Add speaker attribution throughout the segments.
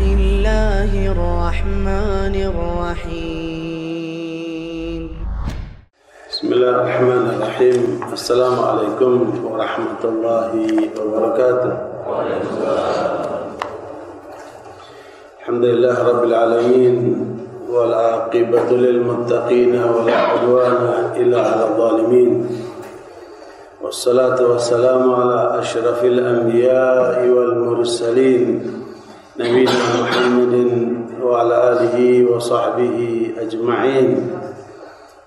Speaker 1: الله الرحمن الرحيم.
Speaker 2: بسم الله الرحمن الرحيم. السلام عليكم ورحمة الله وبركاته. الحمد لله رب العالمين والعاقبة للمتقين ولا عدوان إلا على الظالمين والصلاة والسلام على أشرف الأنبياء والمرسلين نبينا محمد وعلى آله وصحبه أجمعين.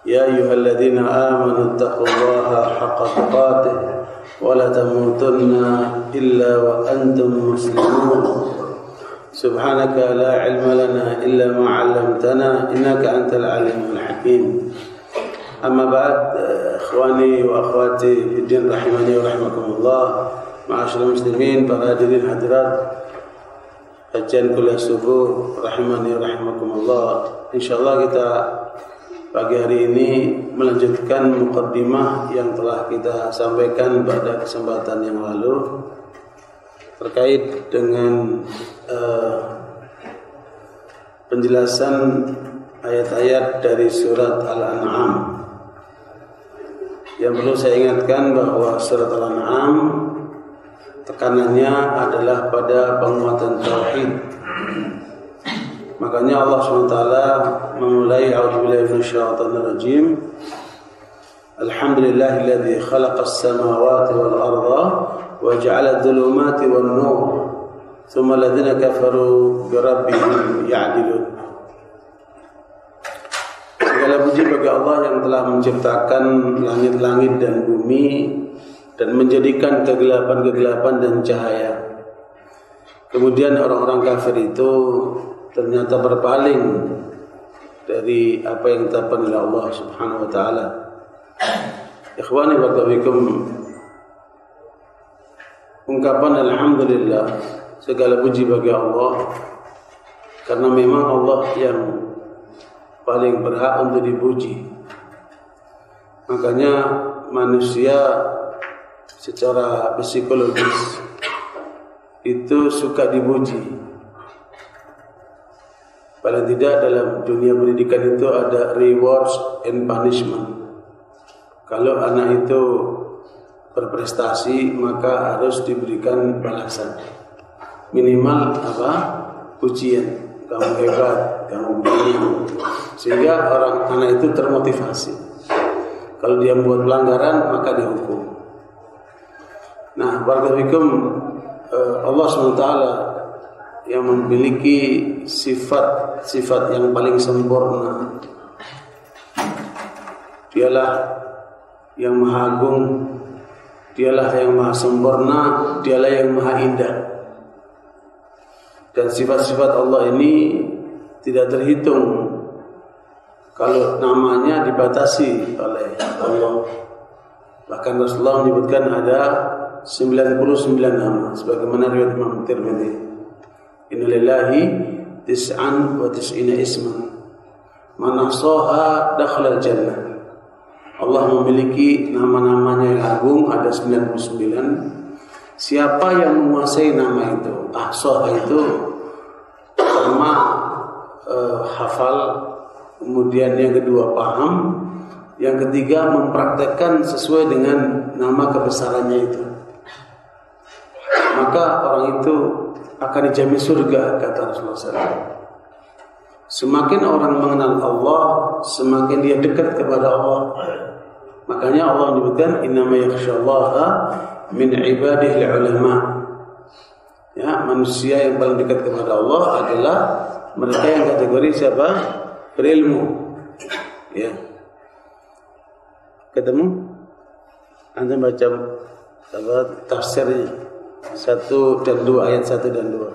Speaker 2: يا أيها الذين آمنوا اتقوا الله حق تقاته ولا تموتن إلا وأنتم مسلمون. سبحانك لا علم لنا إلا ما علمتنا إنك أنت العليم الحكيم. أما بعد، إخواني وأخواتي في الدين رحمني ورحمكم الله. Ma'asyiral muslimin, para hadirin hadirat kajian kuliah subuh rahimani rahimakumullah. Insyaallah kita pagi hari ini melanjutkan muqaddimah yang telah kita sampaikan pada kesempatan yang lalu terkait dengan penjelasan ayat-ayat dari surat Al-An'am. Yang perlu saya ingatkan bahwa surat Al-An'am tekanannya adalah pada penguatan tauhid. Makanya Allah SWT memulai a'udzubillahi minasyaitonir rajim. Alhamdulillahilladzi khalaqas samawati wal arda wa ja'ala adh-dhulumati wan nur. Tsumma alladziina kafaru bi rabbihim ya'dilun. Segala puji bagi Allah yang telah menciptakan langit-langit dan bumi dan menjadikan kegelapan-kegelapan dan cahaya. Kemudian orang-orang kafir itu ternyata berpaling dari apa yang ditetapkan oleh Allah Subhanahu wa taala. Ikhwani wa bikum, ungkapan alhamdulillah, segala puji bagi Allah, karena memang Allah yang paling berhak untuk dipuji. Makanya manusia secara psikologis itu suka dipuji. Paling tidak dalam dunia pendidikan itu ada rewards and punishment. Kalau anak itu berprestasi maka harus diberikan balasan. Minimal apa? Pujian. Kamu hebat, kamu begini. Sehingga anak itu termotivasi. Kalau dia membuat pelanggaran maka dihukum. Nah, barakallahu Allah SWT yang memiliki sifat-sifat yang paling sempurna. Dialah yang maha agung, dialah yang maha sempurna, dialah yang maha indah. Dan sifat-sifat Allah ini tidak terhitung kalau namanya dibatasi oleh Allah. Bahkan Rasulullah menyebutkan ada 99 nama sebagaimana riwayat Imam Tirmidzi. Innalillahi tis'an wa tis'ina isman man ahsaha dakhala al-jannah. Allah memiliki nama-namanya yang agung, ada 99. Siapa yang menguasai nama itu, ahsaha itu pertama hafal, kemudian yang kedua paham, yang ketiga mempraktekkan sesuai dengan nama kebesarannya itu, maka orang itu akan dijamin surga, kata Rasulullah SAW. Semakin orang mengenal Allah, semakin dia dekat kepada Allah. Makanya Allah menyebutkan innama yakhsyallaha min ibadihi ulama. Ya, manusia yang paling dekat kepada Allah adalah mereka yang kategori siapa? Berilmu. Ya. Ketemu? Anda baca tafsirnya 1 dan 2, ayat 1 dan 2.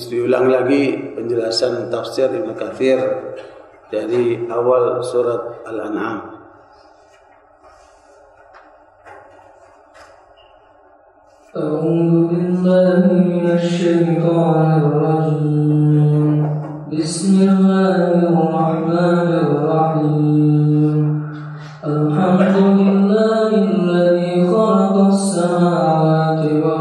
Speaker 2: Diulang lagi penjelasan tafsir Ibnu Katsir dari awal surat Al-An'am.
Speaker 3: A'udzu billahi minasyaitonir rajim. Bismillahirrahmanirrahim. Alhamdulillahilladzi khalaqas samawati wal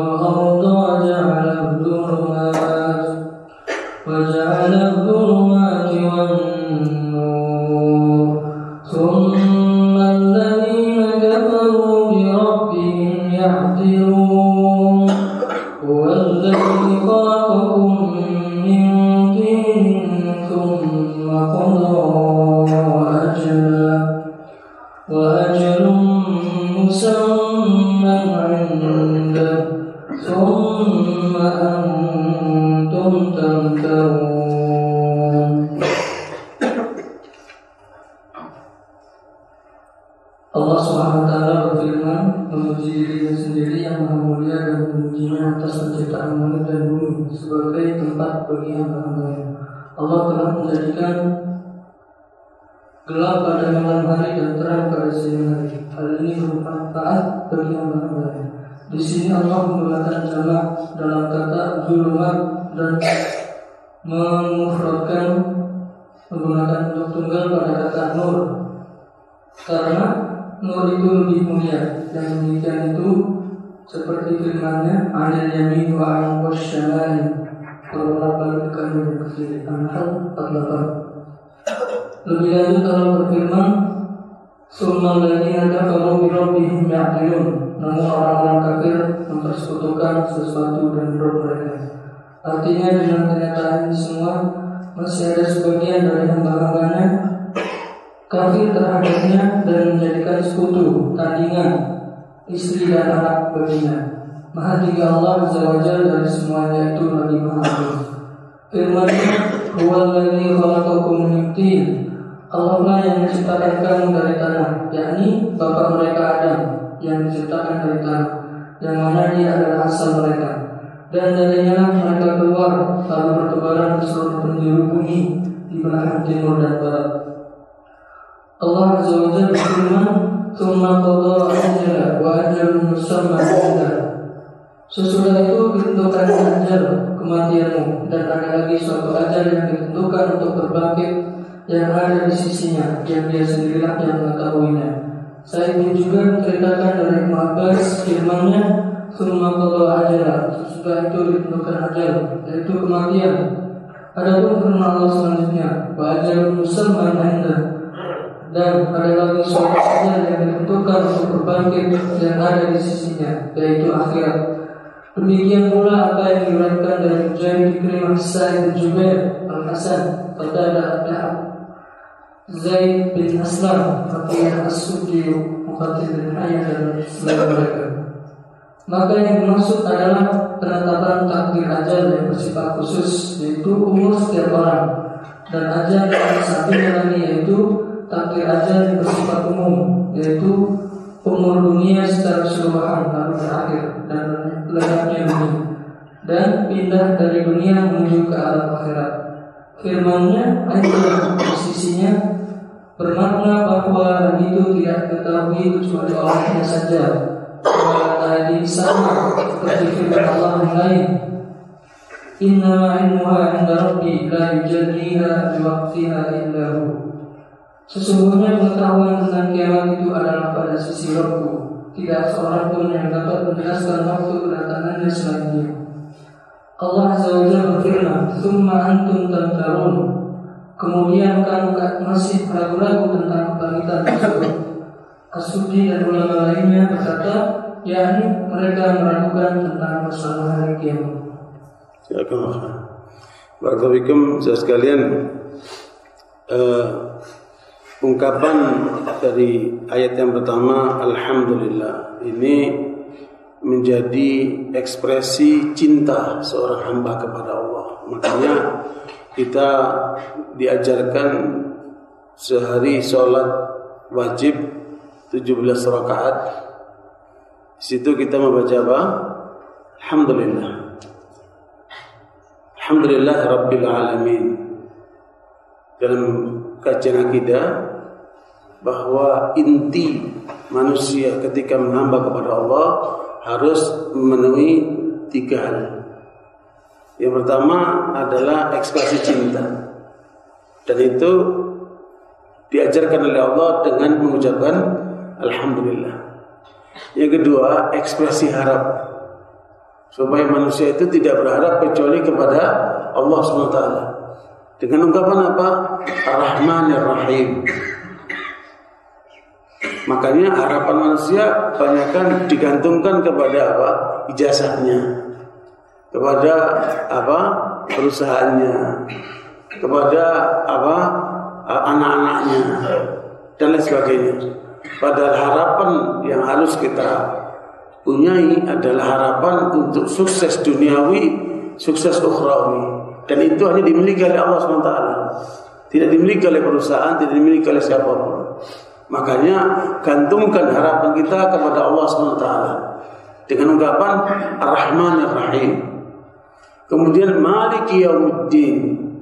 Speaker 3: من عنده ثم أنتم تمترون. Allah SWT berfirman, memuji dirinya sendiri yang maha mulia dan memujinya atas penciptaan langit dan bumi sebagai tempat bagi hamba-hambanya. Allah telah menjadikan gelap pada malam hari dan terang pada siang hari. Hal ini bermanfaat bagi hamba-hambanya. Di sini Allah menggunakan jamak dalam kata zulumat dan memufradkan menggunakan bentuk tunggal pada kata nur. Karena nur itu lebih mulia. Yang demikian itu seperti firman-Nya, "Anil yamin wa 'an wasyamali." Beberapa kali dan kiri. An-Nahl 48. Lebih lanjut Allah berfirman, "Summa alladziina kafaru bi rabbihim ya'dilun." Namun orang-orang kafir mempersekutukan sesuatu dan Rabb mereka. Artinya dengan kenyataan ini semua masih ada sebagian dari hamba-hambanya kafir terhadapnya dan menjadikan sekutu, tandingan, istri dan anak baginya. Maha tinggi Allah Azza wa Jalla dari semuanya itu lagi maha agung. Firman-Nya, "Huwallazi khalaqakum min tin." Allah lah yang menciptakan kamu dari tanah, yakni bapak mereka Adam yang diciptakan dari tanah, yang mana dia adalah asal mereka. Dan darinya mereka keluar lalu bertebaran ke seluruh penjuru bumi di belahan timur dan barat. Allah Azza wa Jalla berfirman, "Tsumma qada ajala wa ajalun musamma 'indah." Sesudah itu ditentukan ajal kematianmu dan ada lagi suatu ajal yang ditentukan untuk berbangkit yang ada di sisinya, yang dia sendirilah yang mengetahuinya. Saya pun juga menceritakan dari Ibnu Abbas firman-Nya, "Tsumma qada ajala." Sesudah itu ditentukan ajal, yaitu kematian. Adapun firman Allah selanjutnya, "Wa ajalun musamma 'indah." Dan ada lagi suatu ajal yang ditentukan untuk berbangkit yang ada di sisinya, yaitu akhirat. Demikian pula apa yang diriwayatkan dari Mujahid bin Sa'id bin Jubair Al-Hasan, Qatadah Al-Dahab, Zaid bin Aslam, Fatihah As-Suddi, Muqatil bin Hayyan dan selain mereka. Maka yang dimaksud adalah penetapan takdir ajal yang bersifat khusus, yaitu umur setiap orang, dan ajal yang satunya lagi yaitu takdir ajal yang bersifat umum, yaitu umur dunia secara keseluruhan lalu berakhir dan lenyapnya dunia dan pindah dari dunia menuju ke alam akhirat. Firman-Nya ayat di sisinya bermakna bahwa itu tidak diketahui kecuali olehnya saja. Tadi sama seperti firman Allah yang lain, "Innama 'ilmuha 'inda rabbi la yujalliha liwaqtiha illa hu." Sesungguhnya pengetahuan tentang kiamat itu adalah pada sisi Rabb-Ku. Tidak seorang pun yang dapat menjelaskan waktu kedatangannya selain Dia. Allah Azza wa Jalla berfirman, "Tsumma antum tamtarun." Kemudian kamu masih ragu-ragu tentang kebangkitan tersebut. As-Suddi dan ulama lainnya berkata, yakni mereka meragukan tentang masalah hari kiamat.
Speaker 2: Barakallahu fikum sekalian. Ungkapan dari ayat yang pertama, Alhamdulillah, ini menjadi ekspresi cinta seorang hamba kepada Allah. Makanya kita diajarkan sehari sholat wajib 17 rakaat. Di situ kita membaca apa? Alhamdulillah. Alhamdulillah Rabbil Alamin. Dalam kajian akidah bahwa inti manusia ketika menghamba kepada Allah harus memenuhi 3 hal. Yang pertama adalah ekspresi cinta, dan itu diajarkan oleh Allah dengan mengucapkan Alhamdulillah. Yang kedua, ekspresi harap, supaya manusia itu tidak berharap kecuali kepada Allah SWT. Dengan ungkapan apa? Ar-Rahmanir Rahim. Makanya harapan manusia banyakkan digantungkan kepada apa? Ijazahnya, kepada apa? Perusahaannya, kepada apa? Anak-anaknya dan lain sebagainya. Padahal harapan yang harus kita punyai adalah harapan untuk sukses duniawi, sukses ukhrawi, dan itu hanya dimiliki oleh Allah SWT. Tidak dimiliki oleh perusahaan, tidak dimiliki oleh siapapun. Makanya gantungkan harapan kita kepada Allah SWT dengan ungkapan Ar-Rahman Ar-Rahim. Kemudian Maliki Yaumiddin,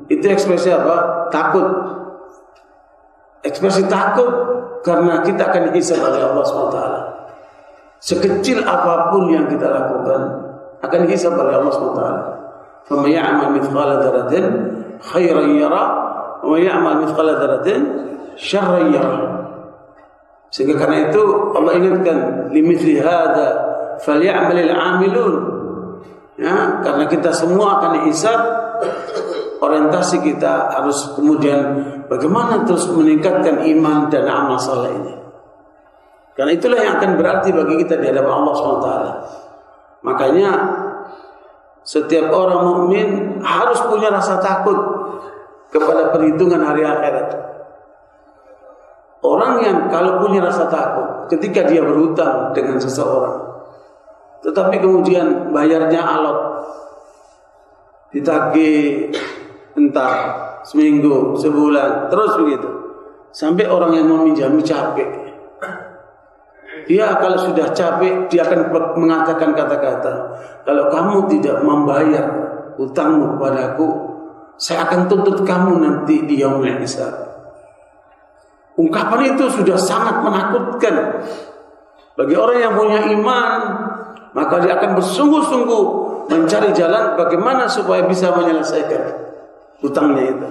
Speaker 2: itu ekspresi apa? Takut. Ekspresi takut karena kita akan dihisab oleh Allah SWT. Sekecil apapun yang kita lakukan akan dihisab oleh Allah SWT. فَمَنْ يَعْمَلْ مِثْقَالَ ذَرَّةٍ خَيْرًا يَرَهُ وَمَنْ يَعْمَلْ مِثْقَالَ ذَرَّةٍ شَرًّا يَرَهُ. Sehingga karena itu Allah ingatkan limithli hadza falyamalil amilun. Ya, karena kita semua akan dihisab, orientasi kita harus kemudian bagaimana terus meningkatkan iman dan amal saleh ini. Karena itulah yang akan berarti bagi kita di hadapan Allah SWT. Makanya setiap orang mukmin harus punya rasa takut kepada perhitungan hari akhirat. Orang yang kalau punya rasa takut ketika dia berhutang dengan seseorang, tetapi kemudian bayarnya alot, ditagih entar seminggu, sebulan, terus begitu, sampai orang yang meminjami capek. Dia kalau sudah capek, dia akan mengatakan kata-kata, kalau kamu tidak membayar hutangmu kepadaku, saya akan tuntut kamu nanti di yaumul hisab. Ungkapan itu sudah sangat menakutkan bagi orang yang punya iman. Maka dia akan bersungguh-sungguh mencari jalan bagaimana supaya bisa menyelesaikan hutangnya itu.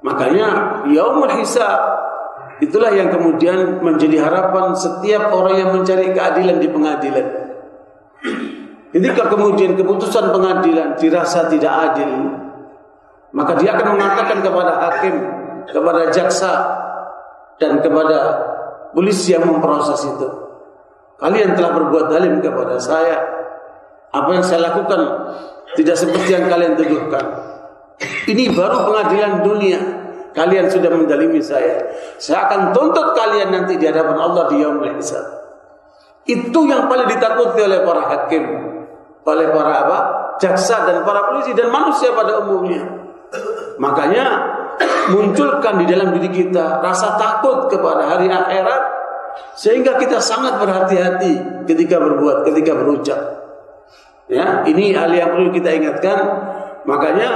Speaker 2: Makanya yaumul hisab itulah yang kemudian menjadi harapan setiap orang yang mencari keadilan di pengadilan. Ketika kemudian keputusan pengadilan dirasa tidak adil, maka dia akan mengatakan kepada hakim, kepada jaksa, dan kepada polisi yang memproses itu, kalian telah berbuat zalim kepada saya. Apa yang saya lakukan tidak seperti yang kalian tuduhkan. Ini baru pengadilan dunia. Kalian sudah menzalimi saya. Saya akan tuntut kalian nanti di hadapan Allah di yaumul hisab. Itu yang paling ditakuti oleh para hakim, oleh para jaksa dan para polisi dan manusia pada umumnya. Makanya munculkan di dalam diri kita rasa takut kepada hari akhirat, sehingga kita sangat berhati-hati ketika berbuat, ketika berucap. Ya, ini hal yang perlu kita ingatkan. Makanya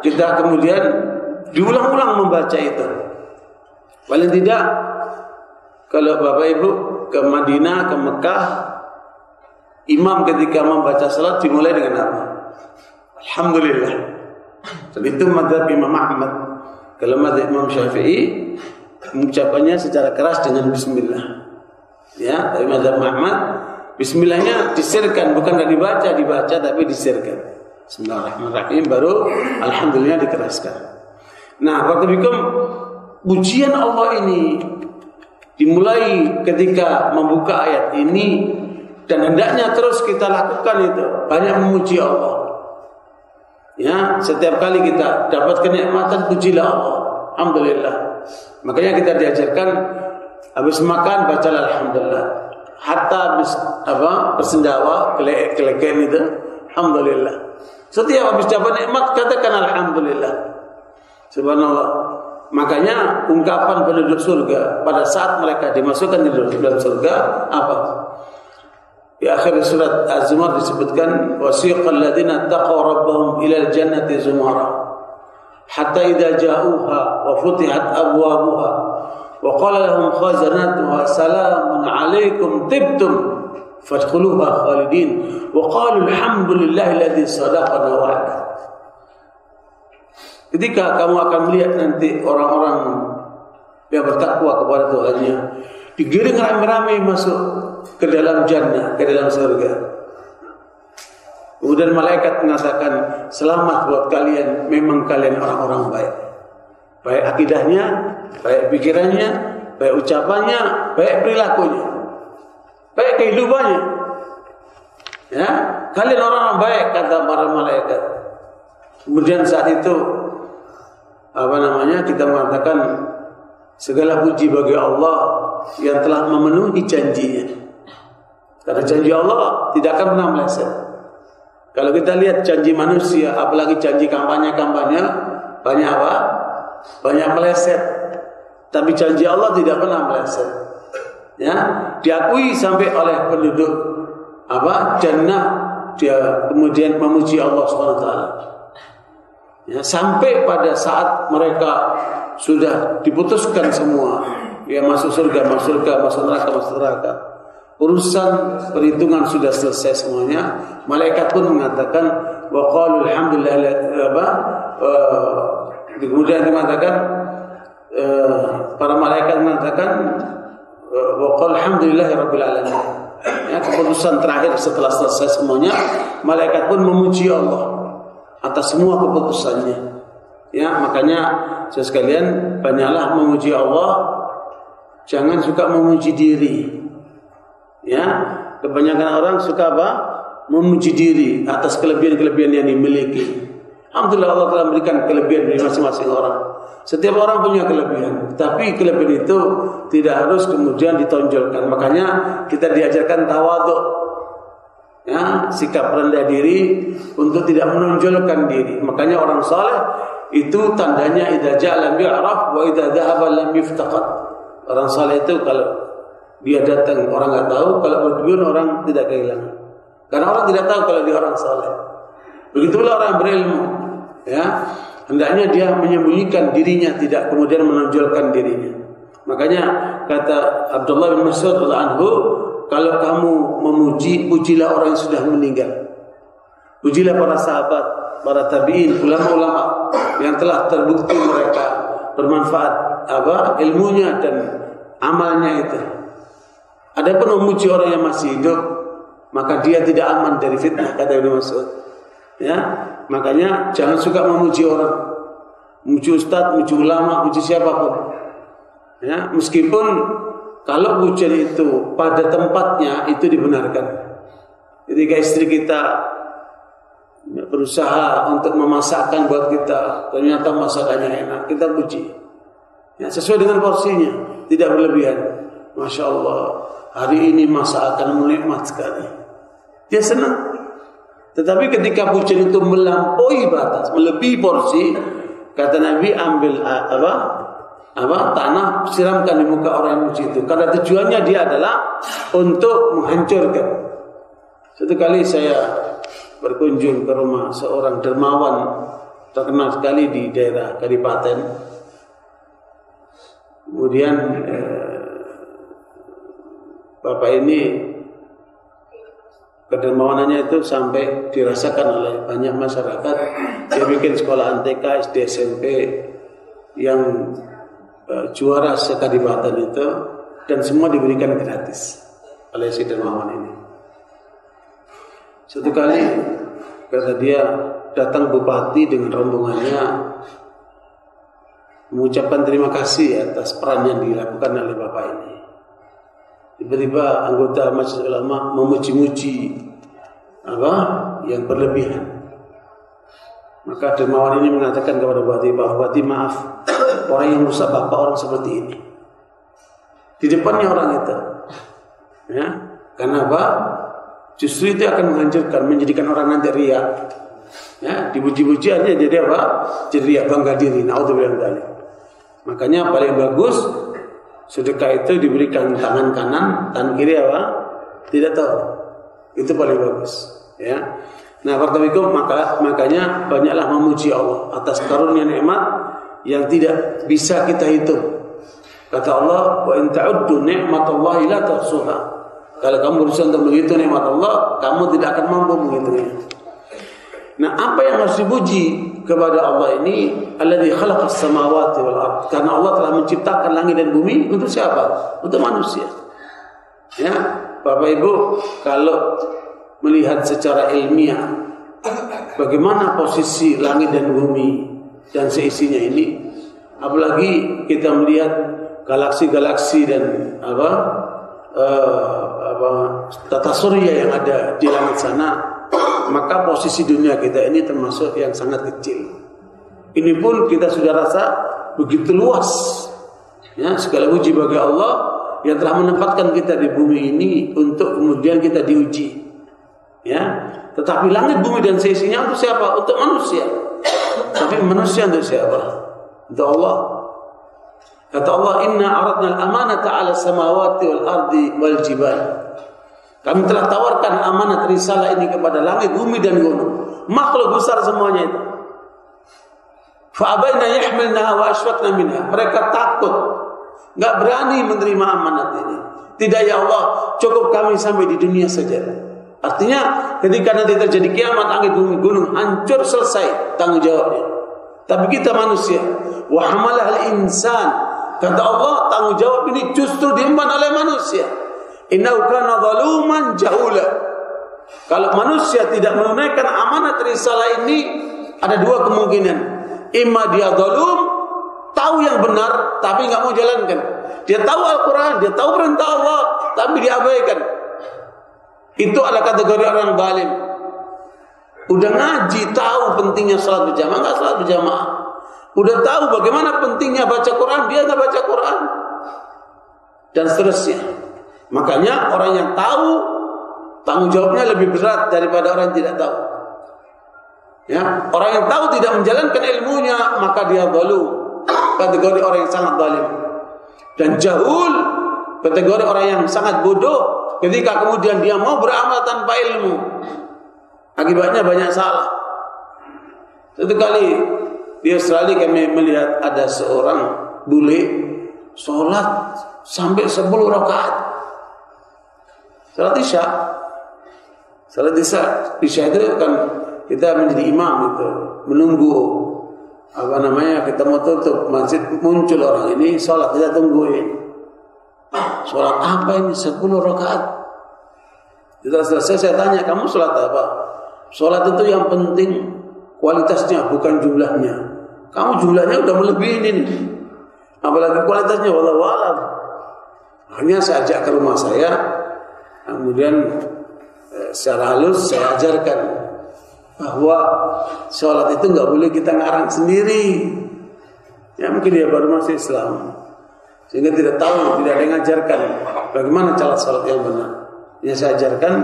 Speaker 2: kita kemudian diulang-ulang membaca itu. Paling tidak kalau Bapak Ibu ke Madinah, ke Mekah, imam ketika membaca salat dimulai dengan apa? Alhamdulillah. Dan itu mazhab Imam Ahmad. Kalau mazhab Imam Syafi'i mengucapkannya secara keras dengan bismillah. Ya, tapi mazhab Ahmad bismillahnya disirkan, bukan enggak dibaca tapi disirkan. Bismillahirrahmanirrahim, baru alhamdulillah dikeraskan. Nah, barakallahu pujian Allah ini dimulai ketika membuka ayat ini, dan hendaknya terus kita lakukan itu, banyak memuji Allah. Ya, setiap kali kita dapat kenikmatan, pujilah Allah. Alhamdulillah. Makanya kita diajarkan habis makan bacalah alhamdulillah. Hatta habis bersendawa, keleken itu, alhamdulillah. Setiap habis dapat nikmat katakan alhamdulillah. Subhanallah. Makanya ungkapan penduduk surga pada saat mereka dimasukkan di dalam surga apa? Di akhir surat Az-Zumar disebutkan wasiqal ladzina taqaw rabbahum ilal jannati zumara hatta idza ja'uha wa futihat abwabuha wa qala lahum khazanatuha salamun 'alaikum tibtum fadkhuluha khalidin wa qalu alhamdulillahi alladzi sadaqana wa'ada. Ketika kamu akan melihat nanti orang-orang yang bertakwa kepada Tuhannya digiring ramai-ramai masuk ke dalam jannah, ke dalam surga. Kemudian malaikat mengatakan, selamat buat kalian, memang kalian orang-orang baik. Baik akidahnya, baik pikirannya, baik ucapannya, baik perilakunya, baik kehidupannya. Ya, kalian orang-orang baik, kata para malaikat. Kemudian saat itu kita mengatakan segala puji bagi Allah yang telah memenuhi janjinya. Karena janji Allah tidak akan pernah meleset. Kalau kita lihat janji manusia, apalagi janji kampanye-kampanye, banyak apa? Banyak meleset. Tapi janji Allah tidak pernah meleset. Ya, diakui sampai oleh penduduk jannah, dia kemudian memuji Allah SWT. Ya, sampai pada saat mereka sudah diputuskan semua, ya masuk surga, masuk neraka. Urusan perhitungan sudah selesai semuanya. Malaikat pun mengatakan wa qalu alhamdulillah, kemudian mengatakan para malaikat mengatakan wa qala alhamdulillahirabbil alamin. Ya, keputusan terakhir setelah selesai semuanya, malaikat pun memuji Allah atas semua keputusannya. Ya, makanya saudara sekalian, banyaklah memuji Allah, jangan suka memuji diri. Ya, kebanyakan orang suka memuji diri atas kelebihan-kelebihan yang dimiliki. Alhamdulillah Allah telah memberikan kelebihan dari masing-masing orang. Setiap orang punya kelebihan, tapi kelebihan itu tidak harus kemudian ditonjolkan. Makanya kita diajarkan tawadhu, ya, sikap rendah diri untuk tidak menonjolkan diri. Makanya orang saleh itu tandanya idza ja'a lam yu'raf wa idza dhahaba lam yuftaqad. Orang saleh itu kalau dia datang orang enggak tahu, kalau pergi orang tidak kehilangan. Karena orang tidak tahu kalau dia orang saleh. Begitulah orang berilmu, ya. Hendaknya dia menyembunyikan dirinya, tidak kemudian menonjolkan dirinya. Makanya kata Abdullah bin Mas'ud radhiyallahu anhu, kalau kamu memuji, pujilah orang yang sudah meninggal. Pujilah para sahabat, para tabi'in, ulama-ulama yang telah terbukti mereka bermanfaat ilmunya dan amalnya itu. Adapun memuji orang yang masih hidup, maka dia tidak aman dari fitnah, kata Ibnu Mas'ud. Ya, makanya jangan suka memuji orang, memuji ustaz, memuji ulama, memuji siapapun. Ya, meskipun kalau pujian itu pada tempatnya itu dibenarkan. Ketika istri kita berusaha untuk memasakkan buat kita, ternyata masakannya enak, kita puji. Ya, sesuai dengan porsinya, tidak berlebihan. Masya Allah, hari ini masakan menikmat sekali. Dia senang. Tetapi ketika pujian itu melampaui batas, melebihi porsi, kata Nabi, ambil tanah, siramkan di muka orang yang puji itu. Karena tujuannya dia adalah untuk menghancurkan. Satu kali saya berkunjung ke rumah seorang dermawan terkenal sekali di daerah Kadipaten. Kemudian bapak ini kedermawanannya itu sampai dirasakan oleh banyak masyarakat. Dia bikin sekolah TK, SD, SMP yang juara sekadipaten itu, dan semua diberikan gratis oleh si dermawan ini. Suatu kali kata dia, datang bupati dengan rombongannya mengucapkan terima kasih atas peran yang dilakukan oleh bapak ini. Tiba-tiba anggota majelis ulama memuji-muji yang berlebihan. Maka dermawan ini mengatakan kepada bupati, Pak Bupati, maaf, orang yang merusak bapak orang seperti ini. Di depannya orang itu, ya, karena apa? Justru itu akan menghancurkan, menjadikan orang nanti riya. Ya, dipuji-puji aja jadi apa? Jadi riya, bangga diri. Naudzubillah min dzalik. Makanya paling bagus sedekah itu diberikan tangan kanan, tangan kiri tidak tahu. Itu paling bagus, ya. Nah, makanya banyaklah memuji Allah atas karunia nikmat yang tidak bisa kita hitung. Kata Allah, wa in ta'uddu ni'matallahi la tuhsuha. Kalau kamu berusaha untuk menghitung nikmat Allah, kamu tidak akan mampu menghitungnya. Nah, apa yang harus dipuji kepada Allah ini? Alladzi khalaqas samawati wal ardh. Karena Allah telah menciptakan langit dan bumi untuk siapa? Untuk manusia. Ya, Bapak Ibu, kalau melihat secara ilmiah bagaimana posisi langit dan bumi dan seisinya ini, apalagi kita melihat galaksi-galaksi dan tata surya yang ada di langit sana, maka posisi dunia kita ini termasuk yang sangat kecil. Ini pun kita sudah rasa begitu luas. Ya, segala puji bagi Allah yang telah menempatkan kita di bumi ini untuk kemudian kita diuji. Ya, tetapi langit, bumi dan seisinya untuk siapa? Untuk manusia. Tapi manusia untuk siapa? Untuk Allah. Kata Allah, inna aradna al-amanata 'ala samawati wal ardi wal jibal. Kami telah tawarkan amanat risalah ini kepada langit, bumi dan gunung. Makhluk besar semuanya itu. Fa abaina yahmilnaha wa ashfaqna minha. Mereka takut, enggak berani menerima amanat ini. Tidak, ya Allah, cukup kami sampai di dunia saja. Artinya ketika nanti terjadi kiamat, langit, bumi, gunung hancur, selesai tanggung jawabnya. Tapi kita manusia, wa hamalahal insan. Kata Allah, tanggung jawab ini justru diemban oleh manusia. Innahu kana zaluman jahula. Kalau manusia tidak menunaikan amanat risalah ini, ada dua kemungkinan. Imma dia zalum, tahu yang benar tapi enggak mau jalankan. Dia tahu Al-Quran, dia tahu perintah Allah, tapi diabaikan. Itu adalah kategori orang zalim. Udah ngaji, tahu pentingnya salat berjamaah, enggak salat berjamaah. Udah tahu bagaimana pentingnya baca Quran, dia enggak baca Quran. Dan seterusnya. Makanya orang yang tahu tanggung jawabnya lebih berat daripada orang yang tidak tahu. Ya, orang yang tahu tidak menjalankan ilmunya, maka dia zalim. Kategori orang yang sangat zalim. Dan jahul, kategori orang yang sangat bodoh ketika kemudian dia mau beramal tanpa ilmu. Akibatnya banyak salah. Satu kali di Australia kami melihat ada seorang bule sholat sampai 10 rakaat. Salat Isya. Salat Isya itu kan kita menjadi imam itu, menunggu kita mau tutup masjid, muncul orang ini salat, kita tungguin. Salat apa ini 10 rakaat? Setelah selesai saya tanya, kamu salat apa? Salat itu yang penting kualitasnya, bukan jumlahnya. Kamu jumlahnya udah melebihi ini. Apalagi kualitasnya, wallahu a'lam. Akhirnya saya ajak ke rumah saya. Kemudian secara halus saya ajarkan bahwa sholat itu nggak boleh kita ngarang sendiri. Ya mungkin dia baru masuk Islam, sehingga tidak tahu, tidak ada yang mengajarkan bagaimana cara sholat yang benar. Yang saya ajarkan,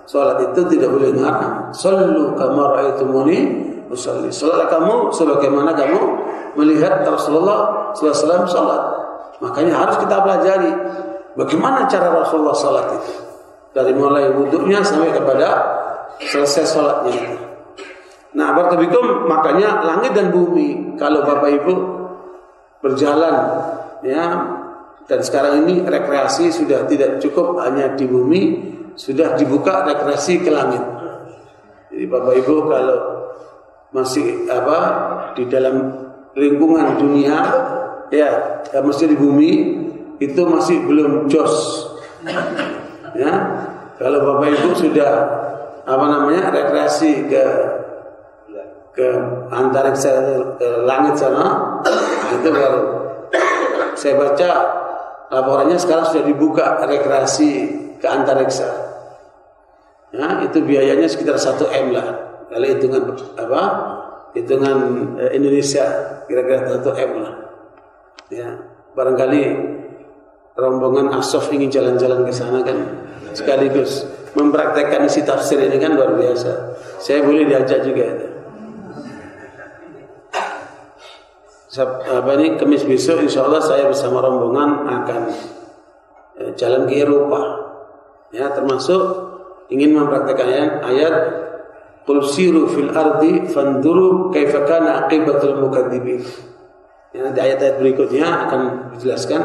Speaker 2: sholat itu tidak boleh ngarang. Sallu kama ra'aitumuni usolli. Sholatlah kamu sebagaimana kamu melihat Rasulullah SAW sholat. Makanya harus kita pelajari bagaimana cara Rasulullah sholat itu, dari mulai wudhunya sampai kepada selesai sholatnya itu. Nah, barakallahu, makanya langit dan bumi, kalau Bapak Ibu berjalan, ya, dan sekarang ini rekreasi sudah tidak cukup hanya di bumi, sudah dibuka rekreasi ke langit. Jadi Bapak Ibu kalau masih di dalam lingkungan dunia, ya, masih di bumi, itu masih belum jos. Ya, kalau Bapak Ibu sudah rekreasi ke antariksa, ke langit sana, itu baru. Saya baca laporannya sekarang sudah dibuka rekreasi ke antariksa. Ya, itu biayanya sekitar 1 M lah. Kalau hitungan Indonesia kira-kira 1 M lah. Ya, barangkali rombongan Assof ingin jalan-jalan ke sana kan, sekaligus mempraktekkan isi tafsir ini kan luar biasa. Saya boleh diajak juga itu. Kamis besok insya Allah saya bersama rombongan akan jalan ke Eropa. Ya, termasuk ingin mempraktekkan ayat qul siru fil ardi fanduru kaifa kana aqibatul mukadzibin. Ya, di ayat-ayat berikutnya akan dijelaskan.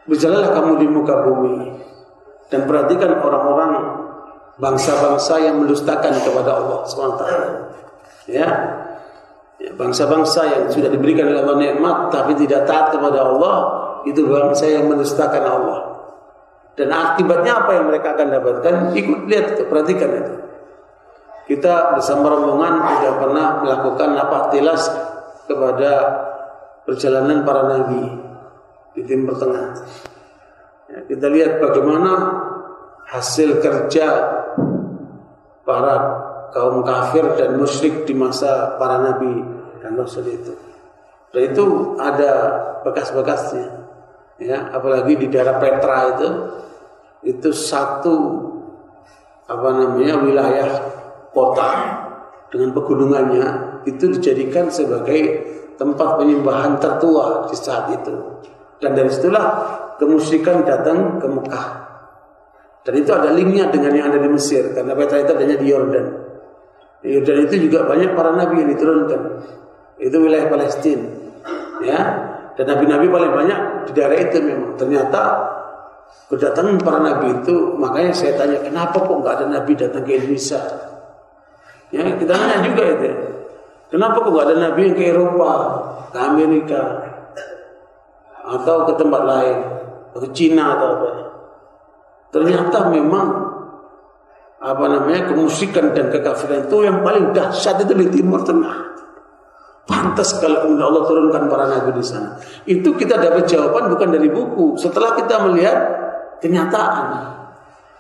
Speaker 2: Berjalanlah kamu di muka bumi dan perhatikan orang-orang bangsa-bangsa yang mendustakan kepada Allah SWT. Ya, bangsa-bangsa yang sudah diberikan oleh Allah nikmat tapi tidak taat kepada Allah, itu bangsa yang mendustakan Allah. Dan akibatnya apa yang mereka akan dapatkan? Ikut lihat, perhatikan itu. Kita bersama rombongan sudah pernah melakukan napak tilas kepada perjalanan para nabi di Timur Tengah. Ya, kita lihat bagaimana hasil kerja para kaum kafir dan musyrik di masa para nabi dan rasul itu. Dan itu ada bekas-bekasnya. Ya, apalagi di daerah Petra itu satu wilayah kota dengan pegunungannya itu dijadikan sebagai tempat penyembahan tertua di saat itu. Dan dari situlah kemusyrikan datang ke Mekah. Dan itu ada linknya dengan yang ada di Mesir, karena Petra itu adanya di Yordan. Di Yordan itu juga banyak para nabi yang diturunkan. Itu wilayah Palestina, ya. Dan nabi-nabi paling banyak di daerah itu memang. Ternyata kedatangan para nabi itu, makanya saya tanya, kenapa kok nggak ada nabi datang ke Indonesia? Ya, kita nanya juga itu. Kenapa kok nggak ada nabi yang ke Eropa, ke Amerika, atau ke tempat lain, ke Cina atau apa? Ternyata memang kemusyrikan dan kekafiran itu yang paling dahsyat itu di Timur Tengah. Pantas kalau kemudian Allah turunkan para nabi di sana. Itu kita dapat jawaban bukan dari buku. Setelah kita melihat kenyataan.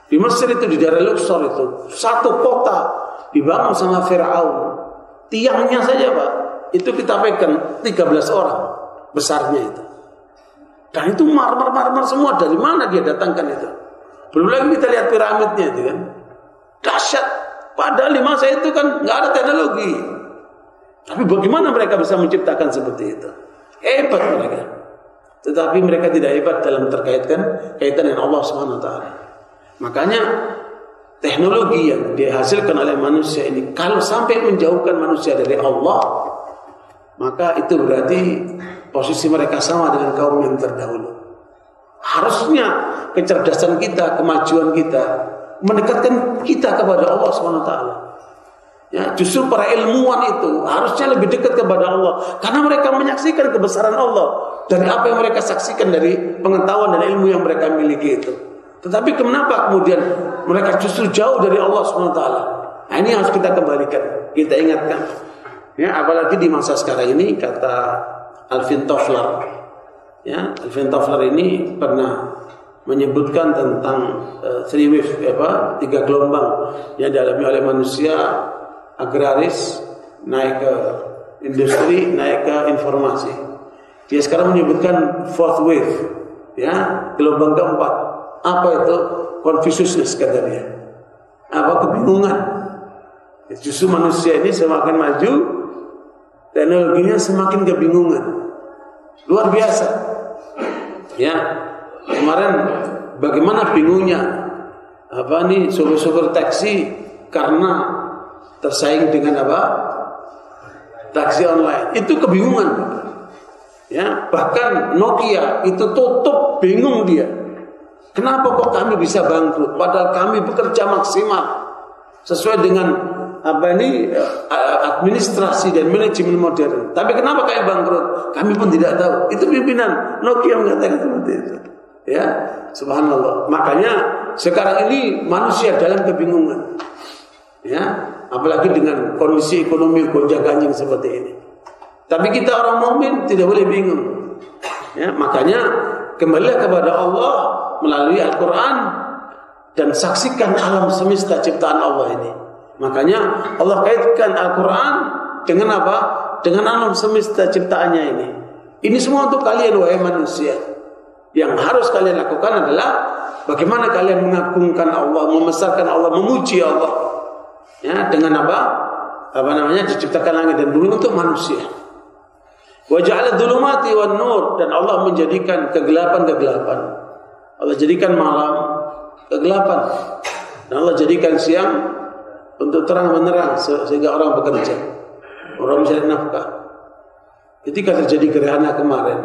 Speaker 2: Di Mesir itu, di daerah Luxor itu, satu kota dibangun sama Fir'aun. Tiangnya saja Pak, itu kita pegang 13 orang besarnya itu. Dan itu marmer semua. Dari mana dia datangkan itu? Belum lagi kita lihat piramidnya itu kan. Dahsyat. Padahal di masa itu kan nggak ada teknologi. Tapi bagaimana mereka bisa menciptakan seperti itu? Hebat mereka. Tetapi mereka tidak hebat dalam kaitan dengan Allah Subhanahu wa taala. Makanya teknologi yang dihasilkan oleh manusia ini kalau sampai menjauhkan manusia dari Allah, maka itu berarti posisi mereka sama dengan kaum yang terdahulu. Harusnya kecerdasan kita, kemajuan kita mendekatkan kita kepada Allah Subhanahu wa taala. Ya, justru para ilmuwan itu harusnya lebih dekat kepada Allah karena mereka menyaksikan kebesaran Allah dari apa yang mereka saksikan dari pengetahuan dan ilmu yang mereka miliki itu. Tetapi kenapa kemudian mereka justru jauh dari Allah Subhanahu wa taala? Nah, ini harus kita kembalikan, kita ingatkan. Ya, apalagi di masa sekarang ini, kata Alvin Toffler. Ya, Alvin Toffler ini pernah menyebutkan tentang 3 wave, 3 gelombang yang dialami oleh manusia: agraris, naik ke industri, naik ke informasi. Dia sekarang menyebutkan 4th wave, ya, gelombang keempat. Apa itu? Confuciusness, kata dia. Apa? Kebingungan. Justru manusia ini semakin maju, teknologinya semakin kebingungan. Luar biasa. Ya, kemarin bagaimana bingungnya sopir-sopir taksi karena tersaing dengan taksi online. Itu kebingungan. Ya, bahkan Nokia itu tutup, bingung dia. Kenapa kok kami bisa bangkrut? Padahal kami bekerja maksimal sesuai dengan administrasi dan manajemen modern. Tapi kenapa kami bangkrut? Kami pun tidak tahu. Itu pimpinan Nokia mengatakan seperti itu. Ya, subhanallah. Makanya sekarang ini manusia dalam kebingungan. Ya, apalagi dengan kondisi ekonomi gonjang-ganjing seperti ini. Tapi kita orang mukmin tidak boleh bingung. Ya, makanya kembalilah kepada Allah melalui Al-Quran dan saksikan alam semesta ciptaan Allah ini. Makanya Allah kaitkan Al-Quran dengan apa? Dengan alam semesta ciptaannya ini. Ini semua untuk kalian wahai manusia. Yang harus kalian lakukan adalah bagaimana kalian mengagungkan Allah, membesarkan Allah, memuji Allah. Ya, dengan diciptakan langit dan bumi untuk manusia. Wa ja'ala dzulumati wan nur, dan Allah menjadikan kegelapan-kegelapan. Allah jadikan malam kegelapan, dan Allah jadikan siang untuk terang menerang sehingga orang bekerja, orang mencari nafkah. Ketika terjadi gerhana kemarin,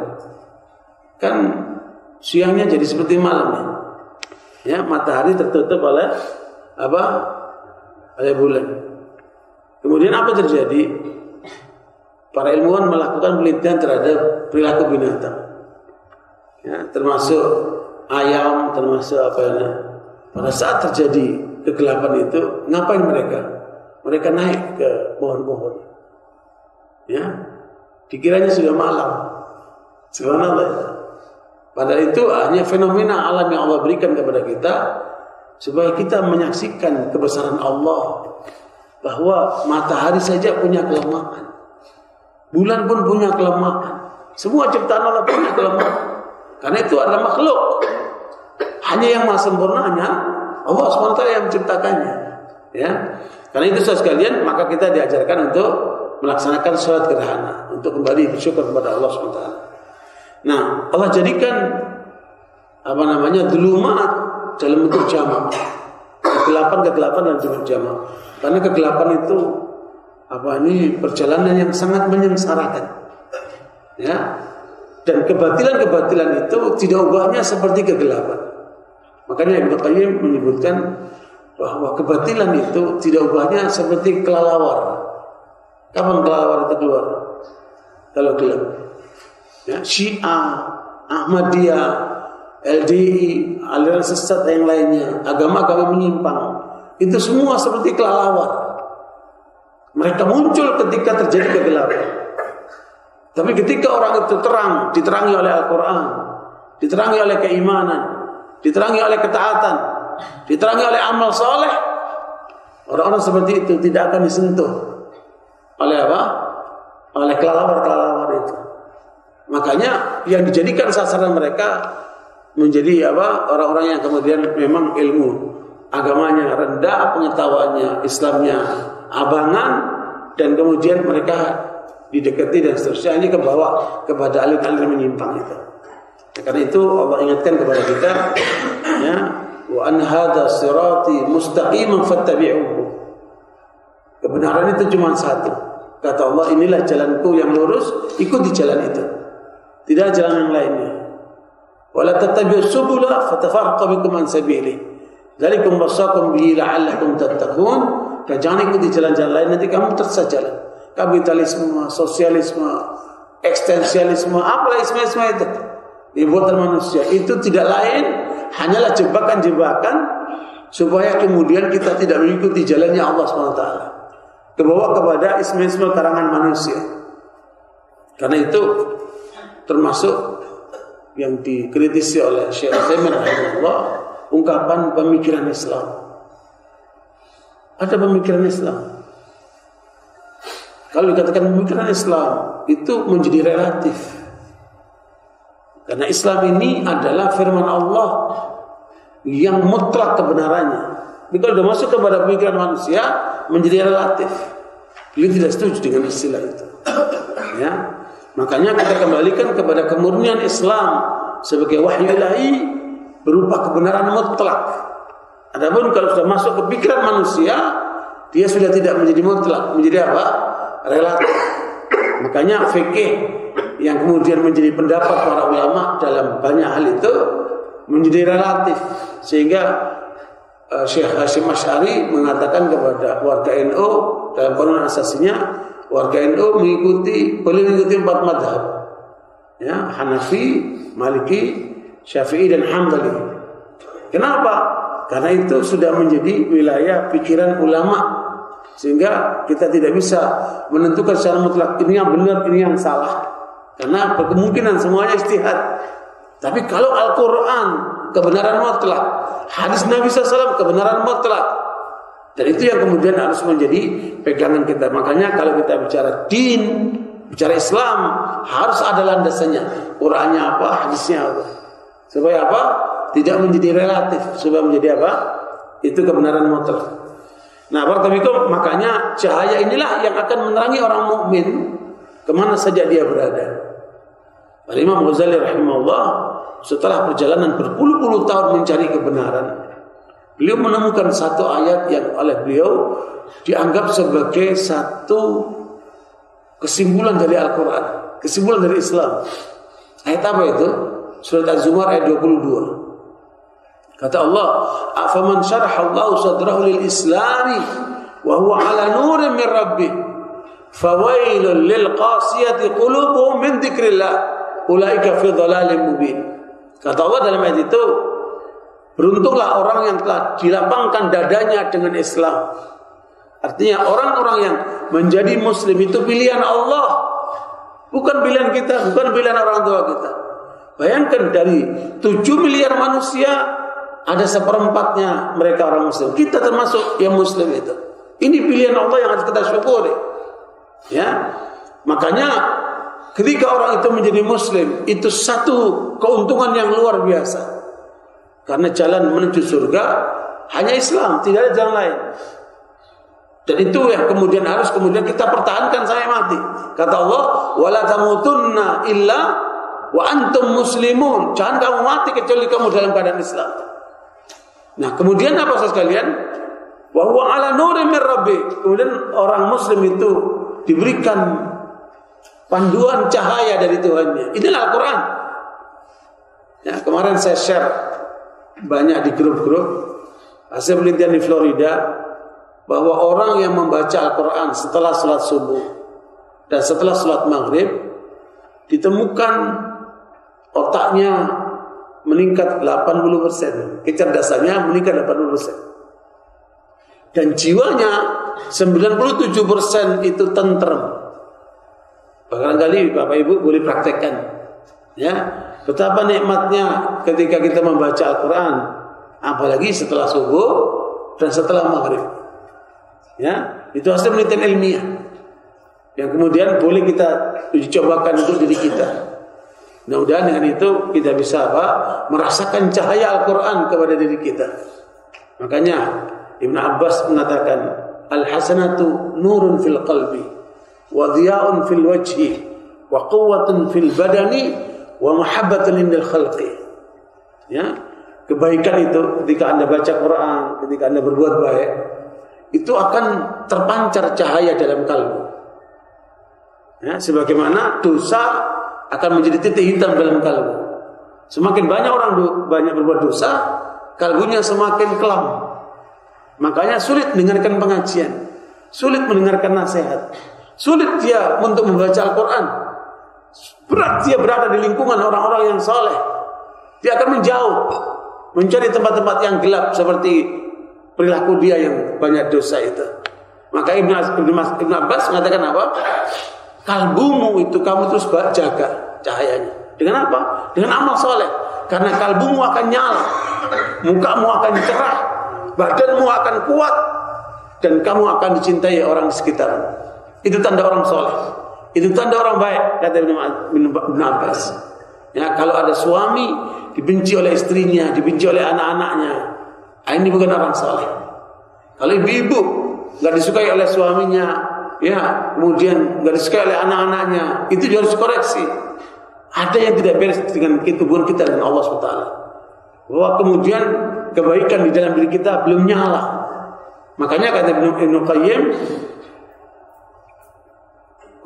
Speaker 2: kan siangnya jadi seperti malamnya. Ya, matahari tertutup oleh oleh bulan. Kemudian apa terjadi? Para ilmuwan melakukan penelitian terhadap perilaku binatang. Ya, termasuk ayam, termasuk pada saat terjadi kegelapan itu, ngapain mereka? Mereka naik ke pohon-pohon. Ya, dikiranya sudah malam. Subhanallah. Padahal itu hanya fenomena alam yang Allah berikan kepada kita supaya kita menyaksikan kebesaran Allah, bahwa matahari saja punya kelemahan, bulan pun punya kelemahan, semua ciptaan Allah punya kelemahan. Karena itu adalah makhluk. Hanya yang maha sempurna hanya Allah SWT yang menciptakannya. Ya. Karena itu saudara sekalian, maka kita diajarkan untuk melaksanakan sholat gerhana, untuk kembali bersyukur kepada Allah SWT. Nah, Allah jadikan dhulumat dalam bentuk jamak. Kegelapan dalam bentuk jamak. Karena kegelapan itu perjalanan yang sangat menyengsarakan. Ya. Dan kebatilan itu tidak ubahnya seperti kegelapan. Makanya Ibnu Qayyim menyebutkan bahwa kebatilan itu tidak ubahnya seperti kelelawar. Kapan kelelawar itu keluar? Kalau gelap. Ya, Syiah, Ahmadiyah, LDI, aliran sesat yang lainnya, agama-agama menyimpang, itu semua seperti kelelawar. Mereka muncul ketika terjadi kegelapan. Tapi ketika orang itu diterangi oleh Al-Quran, diterangi oleh keimanan, diterangi oleh ketaatan, diterangi oleh amal soleh, orang-orang seperti itu tidak akan disentuh oleh oleh kelelawar itu. Makanya yang dijadikan sasaran mereka menjadi orang-orang yang kemudian memang ilmu agamanya rendah, pengetahuannya Islamnya abangan, dan kemudian mereka didekati dan seterusnya, ini kebawa kepada alim-alim menyimpang itu. Karena itu Allah ingatkan kepada kita, ya, wa an hadza sirati mustaqiman fattabi'uhu. Kebenaran itu cuma satu. Kata Allah, inilah jalanku yang lurus, ikuti jalan itu. Tidak jalan yang lainnya. Wala tattabi'us subula fatafarraqu bikum an sabili. Dzalikum wasaqum bihi la'allakum tattaqun. Dan jangan ikuti jalan-jalan lain, nanti kamu tersesat jalan. Kapitalisme, sosialisme, eksistensialisme, apalah isme-isme itu dibuat manusia, itu tidak lain hanyalah jebakan-jebakan supaya kemudian kita tidak mengikuti jalannya Allah SWT, kebawa kepada isme-isme karangan manusia. Karena itu termasuk yang dikritisi oleh Syekh Utsaimin rahimahullah, ungkapan pemikiran Islam. Ada pemikiran Islam. Kalau dikatakan pemikiran Islam itu menjadi relatif. Karena Islam ini adalah firman Allah yang mutlak kebenarannya. Tapi kalau sudah masuk kepada pemikiran manusia menjadi relatif. Beliau tidak setuju dengan istilah itu. Ya. Makanya kita kembalikan kepada kemurnian Islam sebagai wahyu ilahi berupa kebenaran mutlak. Adapun kalau sudah masuk ke pikiran manusia, dia sudah tidak menjadi mutlak, menjadi relatif. Makanya fikih yang kemudian menjadi pendapat para ulama dalam banyak hal itu menjadi relatif, sehingga Syekh Hasyim Asy'ari mengatakan kepada warga NU dalam Qanun Asasinya, warga NU boleh mengikuti 4 mazhab, ya, Hanafi, Maliki, Syafi'i dan Hambali. Kenapa? Karena itu sudah menjadi wilayah pikiran ulama, sehingga kita tidak bisa menentukan secara mutlak ini yang benar, ini yang salah, karena kemungkinan semuanya ijtihad. Tapi kalau Al-Quran kebenaran mutlak, hadis Nabi SAW kebenaran mutlak, dan itu yang kemudian harus menjadi pegangan kita. Makanya kalau kita bicara din, bicara Islam, harus ada landasannya. Qurannya apa, hadisnya apa, supaya apa? Tidak menjadi relatif, supaya menjadi apa? Itu kebenaran mutlak. Nah, barakallahu, makanya cahaya inilah yang akan menerangi orang mukmin kemana saja dia berada. Imam Ghazali rahimahullah setelah perjalanan berpuluh-puluh tahun mencari kebenaran, beliau menemukan satu ayat yang oleh beliau dianggap sebagai satu kesimpulan dari Al-Quran, kesimpulan dari Islam. Ayat apa itu? Surat Az-Zumar ayat 22. Kata Allah, "Afaman syaraha Allahu sadrahu lil Islami wa huwa 'ala nurin min rabbih, fawailul lil qasiyati qulubuhum min dzikrillah, ulaika fi dhalalin mubin." Kata Allah dalam ayat itu, beruntunglah orang yang telah dilapangkan dadanya dengan Islam. Artinya orang-orang yang menjadi muslim itu pilihan Allah, bukan pilihan kita, bukan pilihan orang tua kita. Bayangkan dari 7 miliar manusia ada 1/4-nya mereka orang muslim. Kita termasuk yang muslim itu. Ini pilihan Allah yang harus kita syukuri. Ya. Makanya ketika orang itu menjadi muslim, itu satu keuntungan yang luar biasa. Karena jalan menuju surga hanya Islam, tidak ada jalan lain. Dan itu yang kemudian harus kita pertahankan sampai mati. Kata Allah, wala tamutunna illa wa antum muslimun. Jangan kamu mati kecuali kamu dalam keadaan Islam. Nah, kemudian apa saudara sekalian? Wa huwa ala nurin min rabbi. Kemudian orang muslim itu diberikan panduan cahaya dari Tuhannya. Inilah Al-Quran. Ya, kemarin saya share banyak di grup-grup hasil penelitian di Florida bahwa orang yang membaca Al-Quran setelah salat subuh dan setelah salat maghrib ditemukan otaknya meningkat 80%, kecerdasannya meningkat 80%, dan jiwanya 97% itu tentrem. Barangkali Bapak Ibu boleh praktekkan, ya, betapa nikmatnya ketika kita membaca Al-Quran, apalagi setelah subuh dan setelah maghrib. Ya, itu hasil penelitian ilmiah yang kemudian boleh kita uji cobakan untuk diri kita. Mudah-mudahan dengan itu kita bisa merasakan cahaya Al-Quran kepada diri kita. Makanya Ibn Abbas mengatakan, al-hasanatu nurun fil qalbi wa dhiya'un fil wajhi wa quwwatun fil badani wa mahabbatun indal khalqi. Ya, kebaikan itu ketika Anda baca Quran, ketika Anda berbuat baik, itu akan terpancar cahaya dalam kalbu. Ya, sebagaimana dosa akan menjadi titik hitam dalam kalbu. Semakin banyak orang banyak berbuat dosa, kalbunya semakin kelam. Makanya sulit mendengarkan pengajian, sulit mendengarkan nasihat, sulit dia untuk membaca Al-Quran. Berat dia berada di lingkungan orang-orang yang saleh. Dia akan menjauh, mencari tempat-tempat yang gelap seperti perilaku dia yang banyak dosa itu. Maka Ibn Abbas mengatakan apa? Kalbumu itu kamu terus jaga cahayanya. Dengan apa? Dengan amal soleh. Karena kalbumu akan nyala, mukamu akan cerah, badanmu akan kuat, dan kamu akan dicintai orang di sekitarmu. Itu tanda orang soleh. Itu tanda orang baik, kata Ibn Abbas. Ya, kalau ada suami dibenci oleh istrinya, dibenci oleh anak-anaknya, ini bukan orang soleh. Kalau ibu-ibu nggak disukai oleh suaminya, ya, kemudian nggak disukai oleh anak-anaknya, itu juga harus dikoreksi. Ada yang tidak beres dengan hubungan kita dengan Allah SWT. Bahwa kemudian kebaikan di dalam diri kita belum nyala. Makanya kata Ibnu Qayyim,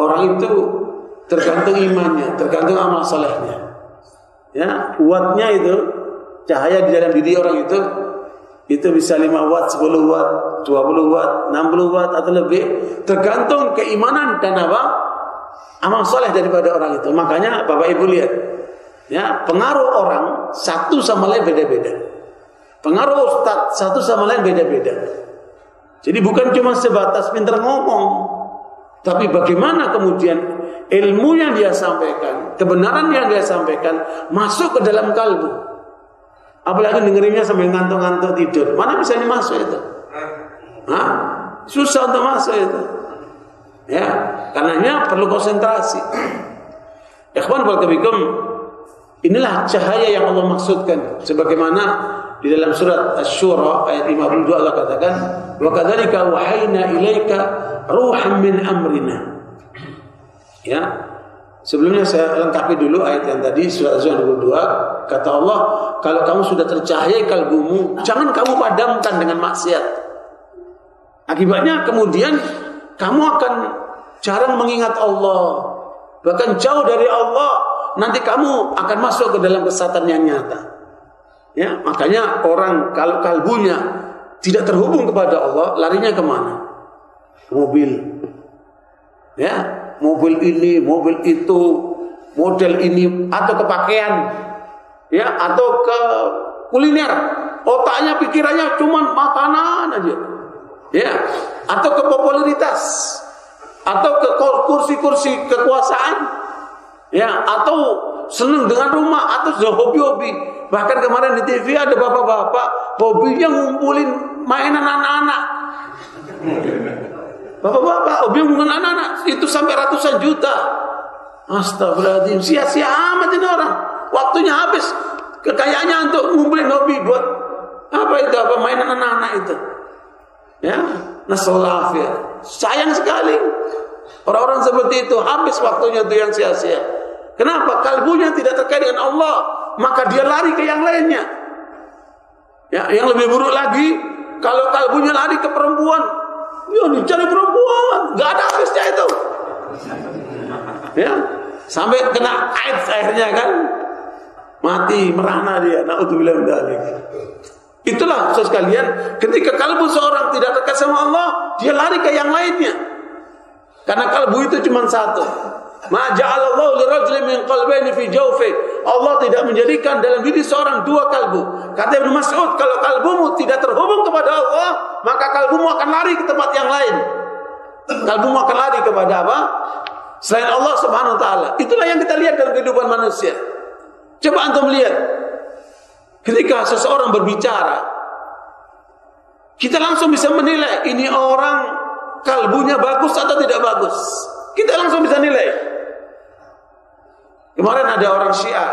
Speaker 2: orang itu tergantung imannya, tergantung amal salehnya. Ya, wattnya itu, cahaya di dalam diri orang itu bisa 5 watt, 10 watt, 20 watt, 60 watt atau lebih, tergantung keimanan dan amal soleh daripada orang itu. Makanya Bapak Ibu lihat, ya, pengaruh orang satu sama lain beda-beda. Pengaruh ustaz satu sama lain beda-beda. Jadi bukan cuma sebatas pintar ngomong, tapi bagaimana kemudian ilmu yang dia sampaikan, kebenaran yang dia sampaikan masuk ke dalam kalbu. Apalagi dengerinnya sambil ngantuk-ngantuk tidur, mana bisa masuk itu? Susah untuk masuk itu. Ya, karenanya perlu konsentrasi. Ikhwan fillah, inilah cahaya yang Allah maksudkan. Sebagaimana di dalam surat Asy-Syura ayat 52 Allah katakan, "Wa kadzalika wahayna ilaika ruhan min amrina." Ya. Sebelumnya saya lengkapi dulu ayat yang tadi surat Az-Zumar 22. Kata Allah, kalau kamu sudah tercahayai kalbumu, jangan kamu padamkan dengan maksiat. Akibatnya kemudian kamu akan jarang mengingat Allah, bahkan jauh dari Allah. Nanti kamu akan masuk ke dalam kesesatan yang nyata. Ya, makanya orang kalau kalbunya tidak terhubung kepada Allah, larinya kemana? Mobil, ya, mobil ini, mobil itu, model ini, atau ke pakaian, ya, atau ke kuliner. Otaknya, pikirannya cuma makanan aja. Ya, atau ke popularitas, atau ke kursi-kursi kekuasaan, ya, atau senang dengan rumah, atau hobi-hobi. Bahkan kemarin di TV ada bapak-bapak hobinya ngumpulin mainan anak-anak. Bapak-bapak hobi ngumpulin anak-anak itu sampai ratusan juta. Astagfirullahaladzim, sia-sia amat ini orang. Waktunya habis, kekayaannya untuk ngumpulin hobi buat apa itu, apa mainan anak-anak itu. Ya, nasallahu alaihi. Sayang sekali orang-orang seperti itu, habis waktunya itu yang sia-sia. Kenapa? Kalbunya tidak terkait dengan Allah, maka dia lari ke yang lainnya. Ya, yang lebih buruk lagi, kalau kalbunya lari ke perempuan, ya dicari perempuan, nggak ada habisnya itu. Ya, sampai kena AIDS akhirnya kan, mati merana dia. Naudzubillah min dzalik. Itulah saudara sekalian, ketika kalbu seorang tidak dekat sama Allah, dia lari ke yang lainnya. Karena kalbu itu cuma satu. Ma ja'alallahu lirajulin min qalbayni fi jawfi. Allah tidak menjadikan dalam diri seorang dua kalbu. Kata Ibnu Mas'ud, kalau kalbumu tidak terhubung kepada Allah, maka kalbumu akan lari ke tempat yang lain. Kalbumu akan lari kepada apa? Selain Allah Subhanahu wa taala. Itulah yang kita lihat dalam kehidupan manusia. Coba antum lihat. Ketika seseorang berbicara, kita langsung bisa menilai ini orang kalbunya bagus atau tidak bagus. Kita langsung bisa nilai. Kemarin ada orang Syiah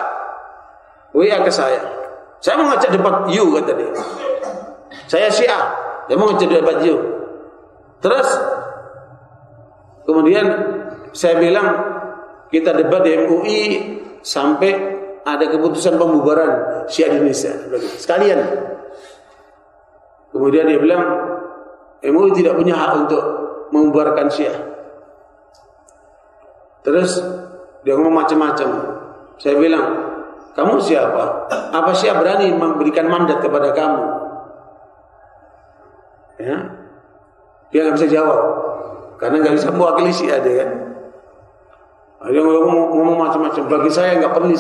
Speaker 2: WA ke saya mau ngajak debat you, kata dia. Saya Syiah, dia mau ngajak debat you. Terus kemudian saya bilang kita debat di MUI sampai ada keputusan pembubaran Syiah di Indonesia sekalian. Kemudian dia bilang MUI tidak punya hak untuk membubarkan Syiah. Terus dia ngomong macam-macam. Saya bilang, kamu siapa? Apa Syiah berani memberikan mandat kepada kamu? Ya, dia nggak bisa jawab karena nggak bisa mewakili Syiah dia kan. Dia ngomong macam-macam. Bagi saya nggak penting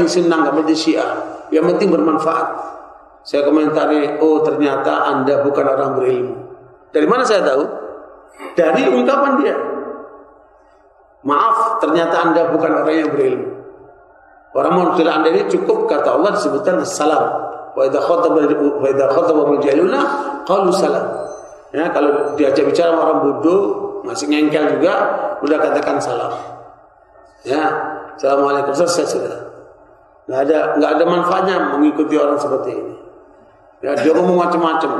Speaker 2: senang, nggak penting Syiah. Yang penting bermanfaat. Saya komentari, oh ternyata Anda bukan orang berilmu. Dari mana saya tahu? Dari ungkapan dia. Maaf, ternyata Anda bukan orang yang berilmu. Orang model Anda ini cukup kata Allah disebutkan salam. Wa idza khatabahumul jahiluna qalu salam. Ya, kalau diajak bicara sama orang bodoh, masih ngengkel juga, udah katakan salam. Ya, assalamualaikum, selesai sudah. Nggak ada manfaatnya mengikuti orang seperti ini. Ya, dia ngomong macam-macam,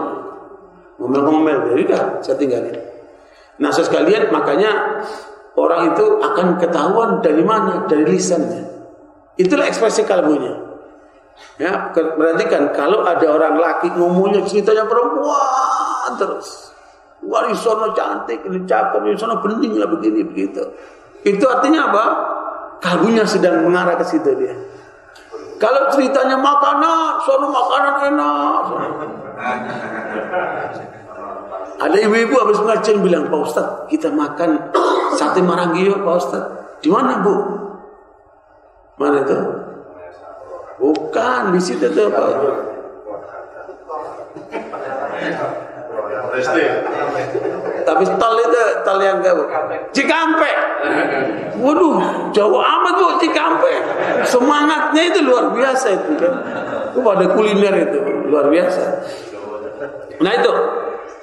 Speaker 2: ngomel-ngomel, jadi dah saya tinggalin. Nah, sekalian, makanya orang itu akan ketahuan dari mana, dari lisannya. Itulah ekspresi kalbunya. Ya, perhatikan kalau ada orang laki ngomongnya ceritanya perempuan terus. Wah, ini sono cantik, ini cakep, ini sono bening lah begini begitu. Itu artinya apa? Kalbunya sedang mengarah ke situ dia. Kalau ceritanya makanan, sono makanan enak. Ada ibu-ibu habis ngaji bilang, Pak Ustaz, kita makan sate marangi yuk Pak Ustaz. Di mana Bu? Mana itu? Bukan di situ tuh Pak. Tapi tol itu tol yang enggak Bu. Cikampek. Waduh, jauh amat Bu Cikampek. Semangatnya itu luar biasa itu kan. Itu pada kuliner itu luar biasa. Nah itu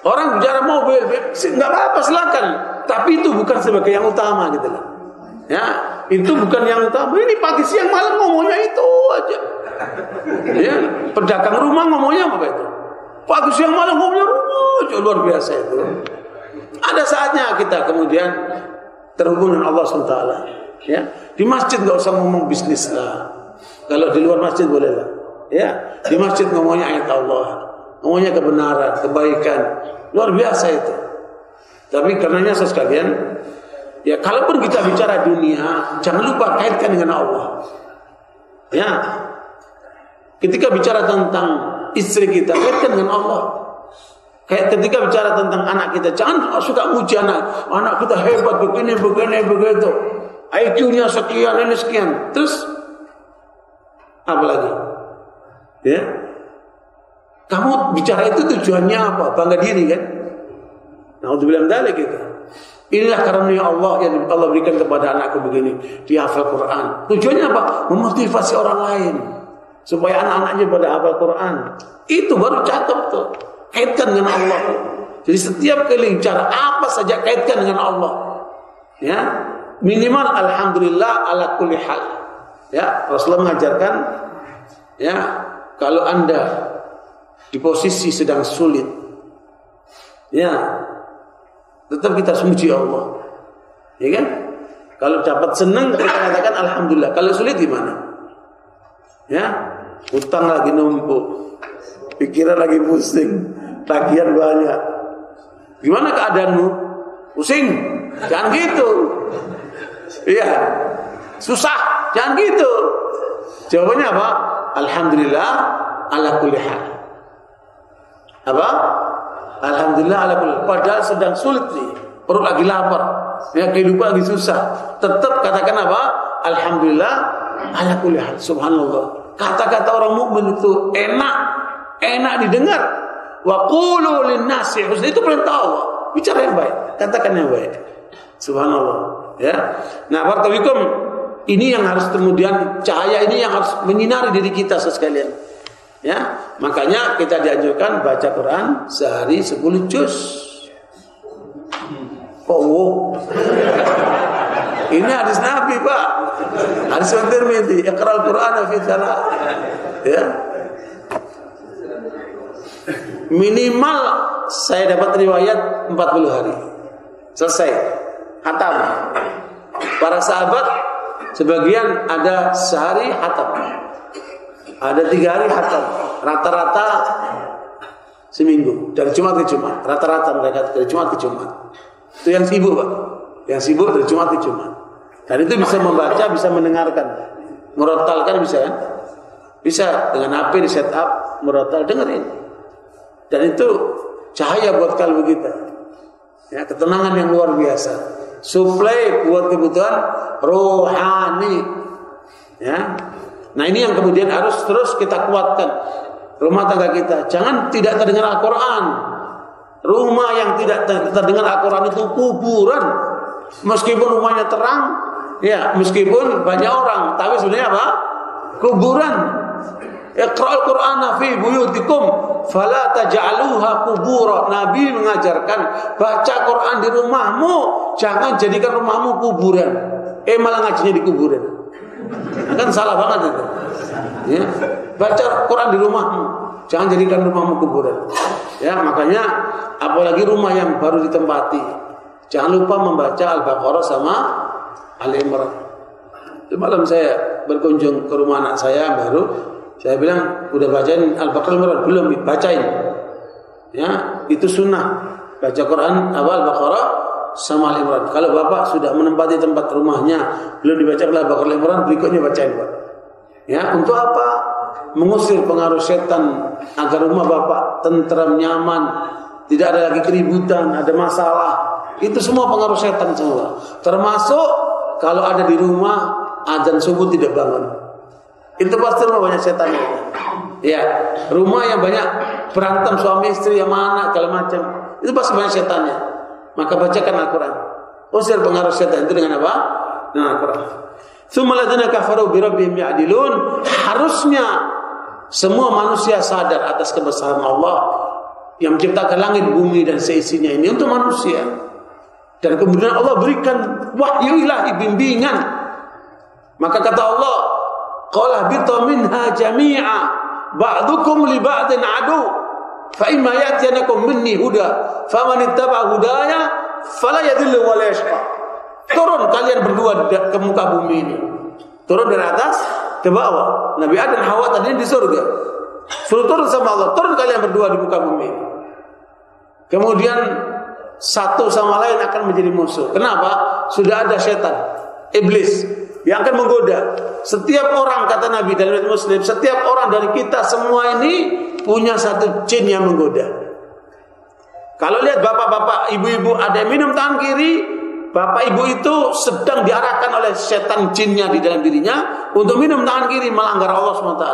Speaker 2: orang bicara mobil, nggak apa-apa silakan. Tapi itu bukan sebagai yang utama gitu loh. Ya, itu bukan yang utama. Ini pagi siang malam ngomongnya itu aja. Ya, pedagang rumah ngomongnya apa itu? Pagi siang malam ngomongnya rumah, luar biasa itu. Ada saatnya kita kemudian terhubung dengan Allah SWT. Ya, di masjid nggak usah ngomong bisnis lah. Kalau di luar masjid boleh lah. Ya, di masjid ngomongnya ayat Allah, ngomongnya kebenaran, kebaikan, luar biasa itu. Tapi karenanya sekalian, ya kalaupun kita bicara dunia, jangan lupa kaitkan dengan Allah. Ya, ketika bicara tentang istri kita, kaitkan dengan Allah. Kayak ketika bicara tentang anak kita, jangan suka muji anak kita hebat begini begitu, IQ-nya sekian ini sekian, terus apa lagi? Ya, kamu bicara itu tujuannya apa? Bangga diri kan? Naudzubillah min dzalik gitu. Inilah karunia Allah yang Allah berikan kepada anakku begini, dia hafal Quran. Tujuannya apa? Memotivasi orang lain supaya anak-anaknya pada hafal Quran. Itu baru cakep tuh. Kaitkan dengan Allah. Jadi setiap kali bicara apa saja kaitkan dengan Allah. Ya. minimal alhamdulillah ala kulli hal. Ya, Rasulullah mengajarkan ya, kalau Anda di posisi sedang sulit, ya, tetap kita memuji Allah. Ya kan? Kalau dapat senang kita katakan alhamdulillah. Kalau sulit gimana? Ya, utang lagi numpuk, pikiran lagi pusing, tagihan banyak. Gimana keadaanmu? Pusing? Jangan gitu. Iya. Susah? Jangan gitu. Jawabannya apa? Alhamdulillah ala kulli hal. Apa? Alhamdulillah ala kulli hal. Padahal sedang sulit nih, perut lagi lapar, ya, kehidupan lagi susah. Tetap katakan apa? Alhamdulillah ala kulli hal. Subhanallah. Kata-kata orang mukmin itu enak didengar. Wa qulu lin-nasi husna, itu perintah Allah. Bicara yang baik, katakan yang baik. Subhanallah, ya. Nah, barakallahu, ini yang harus kemudian cahaya ini yang harus menyinari diri kita sekalian. Ya, makanya kita dianjurkan baca Quran sehari 10 juz. Oh. Ini hadis Nabi, Pak. Hadis Tirmidzi, Iqra'ul Qur'ana fi salat. Ya. Minimal saya dapat riwayat 40 hari. Selesai. Khatam. Para sahabat sebagian ada sehari khatam. Ada 3 hari khatam. Rata-rata seminggu, dari Jumat ke Jumat. Rata-rata mereka dari Jumat ke Jumat. Itu yang sibuk, Pak. Yang sibuk dari Jumat ke Jumat. Dan itu bisa membaca, bisa mendengarkan. Murattalkan bisa kan? Bisa dengan HP di setup, murattal, dengerin. Dan itu cahaya buat kalbu kita. Ya, ketenangan yang luar biasa. Suplai buat kebutuhan rohani. Ya. Nah, ini yang kemudian harus terus kita kuatkan. Rumah tangga kita jangan tidak terdengar Al-Quran. Rumah yang tidak terdengar Al-Quran itu kuburan. Meskipun rumahnya terang, ya, meskipun banyak orang, tapi sebenarnya apa? Kuburan. Iqra'ul Qur'ana fi buyutikum fala taj'aluha qubura. Nabi mengajarkan baca Quran di rumahmu, jangan jadikan rumahmu kuburan. Malah ngajinya di kuburan. Kan salah banget itu. Ya. Baca Quran di rumahmu, jangan jadikan rumahmu kuburan. Ya, makanya apalagi rumah yang baru ditempati, jangan lupa membaca Al-Baqarah sama Al-Imran. Malam saya berkunjung ke rumah anak saya baru, saya bilang, udah bacain Al-Baqarah Al-Imran? Belum, bacain. Ya, itu sunnah. Baca Quran Al-Baqarah sama Al-Imran. Kalau bapak sudah menempati tempat rumahnya belum dibaca Al-Baqarah Al-Imran, berikutnya bacain, Pak. Ya, untuk apa? Mengusir pengaruh setan agar rumah bapak tentram, nyaman, tidak ada lagi keributan, ada masalah. Itu semua pengaruh setan semua. Termasuk kalau ada di rumah azan subuh tidak bangun. Itu pasti rumah banyak setan. Ya, rumah yang banyak berantem suami istri sama anak segala macam, itu pasti banyak setannya. Maka bacakan Al-Quran. Usir pengaruh setan itu dengan apa? Dengan Al-Quran. Tsumma ladzina kafaru bi rabbihim ya'dilun. Harusnya semua manusia sadar atas kebesaran Allah yang menciptakan langit, bumi dan seisinya ini untuk manusia. Dan kemudian Allah berikan wahyu ilahi, bimbingan. Maka kata Allah, qala bitu minha jami'a ba'dukum li ba'din adu fa imma ya'tiyanakum minni huda faman ittaba'a hudaya fala yadhillu wa la yashqa. Turun kalian berdua ke muka bumi ini. Turun dari atas ke bawah. Nabi Adam dan Hawa tadinya di surga. Suruh turun sama Allah. Turun kalian berdua di muka bumi ini. Kemudian satu sama lain akan menjadi musuh. Kenapa? Sudah ada setan, iblis yang akan menggoda. Setiap orang, kata Nabi dalam Muslim, setiap orang dari kita semua ini punya satu jin yang menggoda. Kalau lihat bapak-bapak, ibu-ibu ada yang minum tangan kiri, bapak ibu itu sedang diarahkan oleh setan jinnya di dalam dirinya untuk minum tangan kiri, melanggar Allah SWT.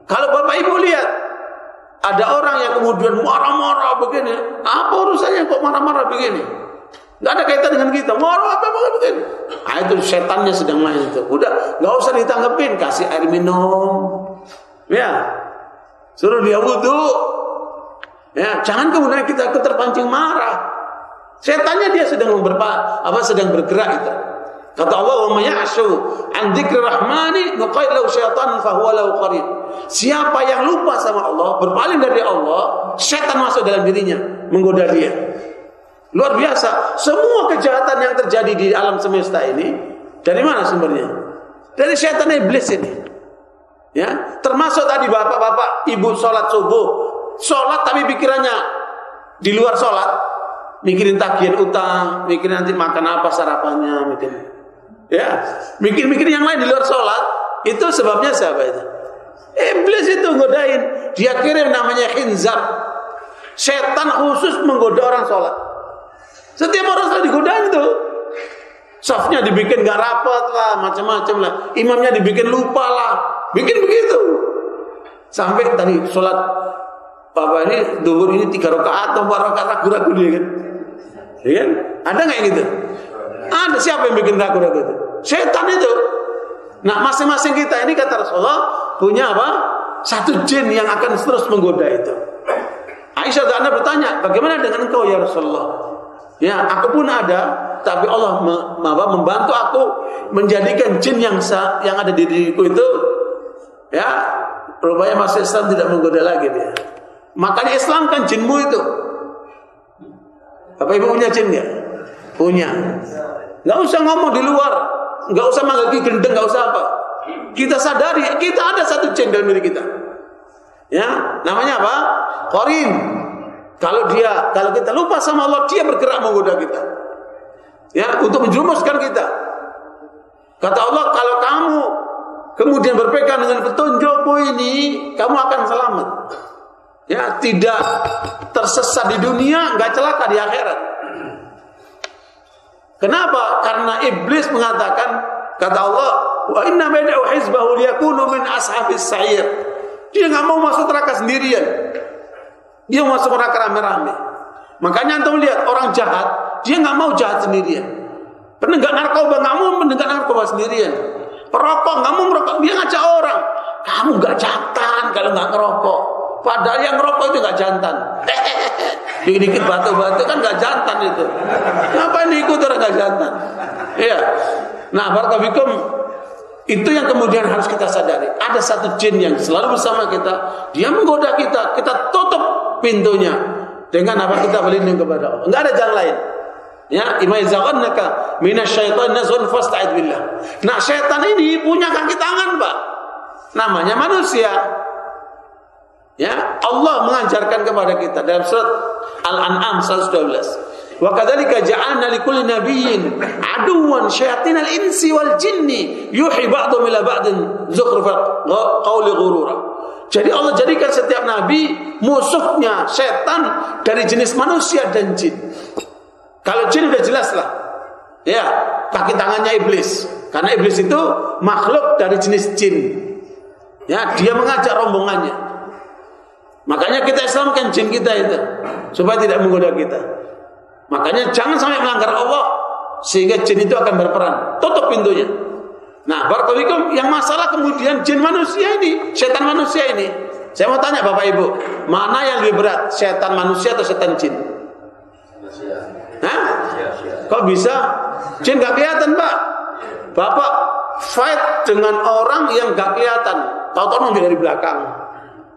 Speaker 2: Kalau bapak ibu lihat ada orang yang kemudian marah-marah begini, apa urusannya kok marah-marah begini? Gak ada kaitan dengan kita. Marah apa begini? Ah, itu setannya sedang main itu. Udah, gak usah ditanggepin, kasih air minum. Ya, suruh dia wudu. Ya, jangan kemudian kita terpancing marah. Setannya dia sedang sedang bergerak itu. Kata Allah, "Wa may ya'shu an dzikri rahmani nuqayyid lahu syaitan fa huwa lahu qarin." Siapa yang lupa sama Allah, berpaling dari Allah, setan masuk dalam dirinya, menggoda dia. Luar biasa. Semua kejahatan yang terjadi di alam semesta ini dari mana sumbernya? Dari setan iblis ini. Ya, termasuk tadi bapak-bapak, ibu sholat subuh, sholat tapi pikirannya di luar sholat, mikirin tagihan utang, mikirin nanti makan apa sarapannya, mikir yang lain di luar sholat. Itu sebabnya siapa itu? Iblis itu godain. Dia kirim namanya khinzab. Setan khusus menggoda orang sholat. Setiap orang sholat digodain tuh. Safnya dibikin gak rapat lah, macam-macam lah. Imamnya dibikin lupa lah, bikin begitu. Sampai tadi sholat Bapak ini duhur ini 3 rakaat atau 4 rakaat ragu-ragu dia kan? Ya kan? Ada nggak yang gitu? Ada. Siapa yang bikin ragu-ragu itu? Setan itu. Nah, masing-masing kita ini kata Rasulullah punya apa? Satu jin yang akan terus menggoda itu. Aisyah dan bertanya, bagaimana dengan engkau ya Rasulullah? Ya, aku pun ada, tapi Allah membantu aku menjadikan jin yang ada di diriku itu, ya, rupanya masuk Islam tidak menggoda lagi dia. Makanya Islam kan jinmu itu. Bapak Ibu punya jin nggak? Punya. Nggak usah ngomong di luar, nggak usah manggil gendeng, nggak usah apa. Kita sadari kita ada satu jin dalam diri kita. Ya, namanya apa? Qarin. Kalau kita lupa sama Allah, dia bergerak menggoda kita. Ya, untuk menjerumuskan kita. Kata Allah, kalau kamu kemudian berpegang dengan petunjukku ini, kamu akan selamat. Ya, tidak tersesat di dunia, enggak celaka di akhirat. Kenapa? Karena iblis mengatakan, kata Allah, wa inna mad'u hizbahu liyakunu min ashabis sa'ir. Dia enggak mau masuk neraka sendirian. Dia mau masuk neraka rame-rame. Makanya antum lihat orang jahat, dia enggak mau jahat sendirian. Penegak narkoba enggak mau menegak narkoba sendirian. Perokok enggak mau merokok, dia ngajak orang. Kamu enggak jantan kalau enggak ngerokok. Padahal yang ngerokok itu enggak jantan. Dikit-dikit batu-batu kan enggak jantan itu. Ngapain ikut orang enggak jantan? Iya. Nah, barakallahu itu yang kemudian harus kita sadari. Ada satu jin yang selalu bersama kita, dia menggoda kita. Kita tutup pintunya dengan apa? Kita berlindung kepada Allah. Enggak ada jalan lain. Ya, imai zaghannaka minasyaitonir nazghun fasta'id billah. Nah, setan ini punya kaki tangan, Pak. Namanya manusia. Ya, Allah mengajarkan kepada kita dalam surat Al-An'am 112. Wa kadzalika ja'alna likulli nabiyyin aduwan syayatinal insi wal jinni yuhi ba'dhum ila ba'din zukhrufal qawli ghurura. Jadi Allah jadikan setiap nabi musuhnya setan dari jenis manusia dan jin. Kalau jin udah jelas lah. Ya, kaki tangannya iblis. Karena iblis itu makhluk dari jenis jin. Ya, dia mengajak rombongannya. Makanya kita Islamkan jin kita itu supaya tidak menggoda kita. Makanya jangan sampai melanggar Allah sehingga jin itu akan berperan. Tutup pintunya. Nah, barakallahu yang masalah kemudian jin manusia ini, setan manusia ini. Saya mau tanya Bapak Ibu, mana yang lebih berat, setan manusia atau setan jin? Hah? Kok bisa? Jin gak kelihatan, Pak. Bapak fight dengan orang yang gak kelihatan, tahu-tahu nendang dari belakang.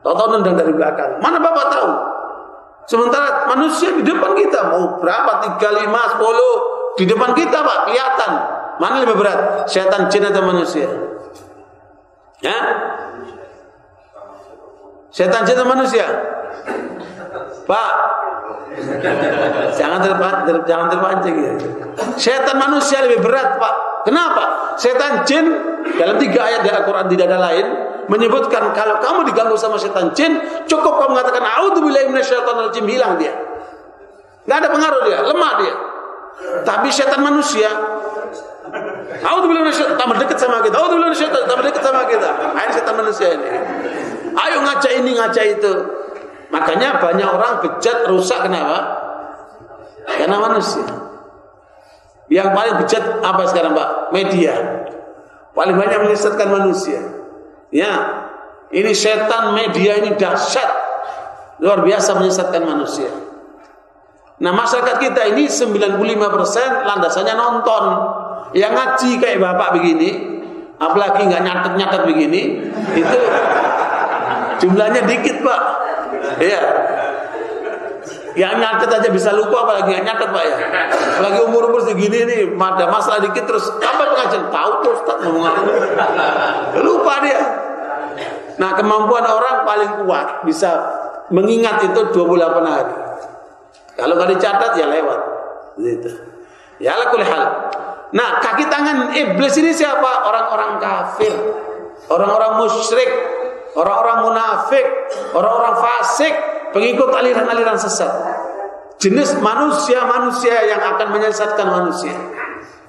Speaker 2: Tahu-tahu nendang dari belakang. Mana Bapak tahu? Sementara manusia di depan kita mau berapa? 3, 5, 10 di depan kita, Pak, kelihatan. Mana lebih berat? Setan jin atau manusia? Ya? Setan jin atau manusia? Pak, jangan terpancing ya. Setan manusia lebih berat, Pak. Kenapa? Setan jin dalam 3 ayat di Al-Quran tidak ada lain menyebutkan kalau kamu diganggu sama setan jin, cukup kamu mengatakan a'udzubillahi minasyaitonir rajim, hilang dia. Enggak ada pengaruh dia, lemah dia. Tapi setan manusia, a'udzubillahi minasyaitonir, tambah dekat sama kita. A'udzubillahi minasyaitonir, tambah dekat sama kita. Ayo setan manusia ini. Ayo ngajak ini, ngajak itu. Makanya banyak orang bejat, rusak, kenapa? Karena manusia. Yang paling bejat apa sekarang, Pak? Media. Paling banyak menyesatkan manusia. Ya, ini setan media ini dahsyat, luar biasa menyesatkan manusia. Nah, masyarakat kita ini 95% landasannya nonton. Yang ngaji kayak bapak begini, apalagi nggak nyatet-nyatet begini, itu jumlahnya dikit, Pak. Iya. Yang nyatet aja bisa lupa, apalagi nggak nyatet, Pak ya. Apalagi umur segini nih, ada masalah dikit terus apa pengajian? Tahu tuh Ustaz ngomong apa. Lupa dia. Nah, kemampuan orang paling kuat bisa mengingat itu 28 hari. Kalau nggak dicatat ya lewat. Gitu. Ya ala kulli hal. Nah, kaki tangan iblis ini siapa? Orang-orang kafir, orang-orang musyrik, orang-orang munafik, orang-orang fasik, pengikut aliran-aliran sesat. Jenis manusia-manusia yang akan menyesatkan manusia.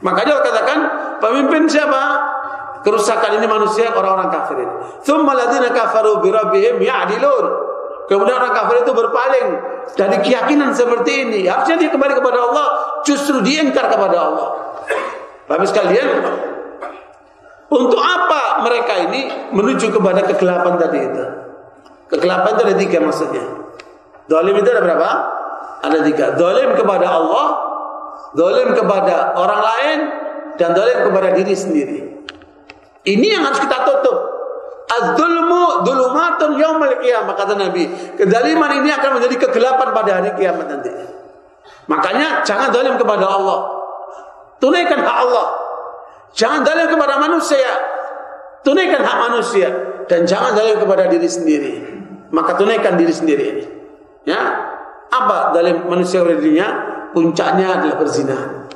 Speaker 2: Makanya katakan pemimpin siapa? Kerusakan ini manusia, orang-orang kafir ini. Tsumma alladziina kafaru bi rabbihim ya'dilun. Kemudian orang kafir itu berpaling dari keyakinan seperti ini. Harusnya dia kembali kepada Allah, justru diingkar kepada Allah. Bapak sekalian, untuk apa mereka ini menuju kepada kegelapan tadi itu? Kegelapan itu ada 3 maksudnya. Zalim itu ada berapa? Ada 3. Zalim kepada Allah, zalim kepada orang lain, dan zalim kepada diri sendiri. Ini yang harus kita tutup. Az-zulmu dzulumatun yaumil qiyamah, kata Nabi. Kezaliman ini akan menjadi kegelapan pada hari kiamat nanti. Makanya jangan zalim kepada Allah. Tunaikan hak Allah. Jangan zalim kepada manusia. Tunaikan hak manusia. Dan jangan zalim kepada diri sendiri. Maka tunaikan diri sendiri ini. Ya. Apa zalim manusia kepada dirinya? Puncaknya adalah berzina.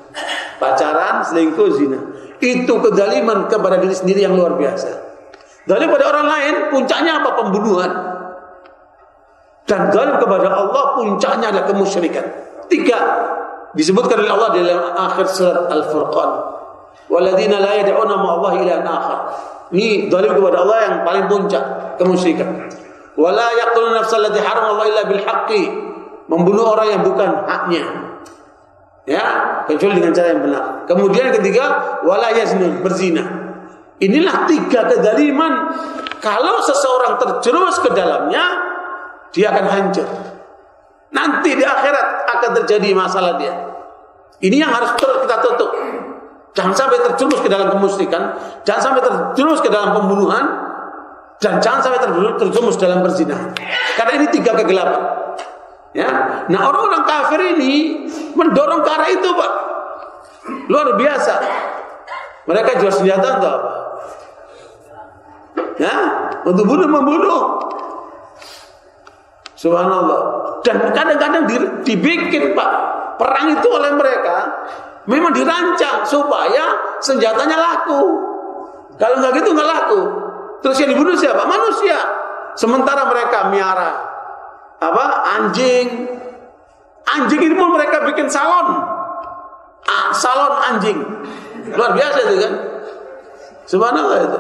Speaker 2: Pacaran, selingkuh, zina. Itu kezaliman kepada diri sendiri yang luar biasa. Zalim pada orang lain, puncaknya apa? Pembunuhan. Dan zalim kepada Allah, puncaknya adalah kemusyrikan. 3 disebutkan oleh Allah dalam akhir surat Al-Furqan. Walladzina la yad'una ma'allahi ilahan akhar. Ini zalim kepada Allah yang paling puncak, kemusyrikan. Wala yaqtuluna nafsal lati harama Allah illa bil haqqi. Membunuh orang yang bukan haknya. Ya, kecuali dengan cara yang benar. Kemudian ketiga, wala yaznun, berzina. Inilah 3 kezaliman. Kalau seseorang terjerumus ke dalamnya, dia akan hancur. Nanti di akhirat akan terjadi masalah dia. Ini yang harus terus kita tutup. Jangan sampai terjerumus ke dalam kemusyrikan, jangan sampai terjerumus ke dalam pembunuhan, dan jangan sampai terjerumus dalam perzinahan. Karena ini 3 kegelapan. Ya. Nah, orang-orang kafir ini mendorong ke arah itu, Pak. Luar biasa. Mereka jual senjata untuk apa? Ya, untuk membunuh. Subhanallah. Dan kadang-kadang dibikin, Pak, perang itu oleh mereka memang dirancang supaya senjatanya laku. Kalau nggak gitu nggak laku. Terus yang dibunuh siapa? Manusia. Sementara mereka miara anjing. Anjing ini pun mereka bikin salon. Salon anjing. Luar biasa itu kan. Subhanallah itu.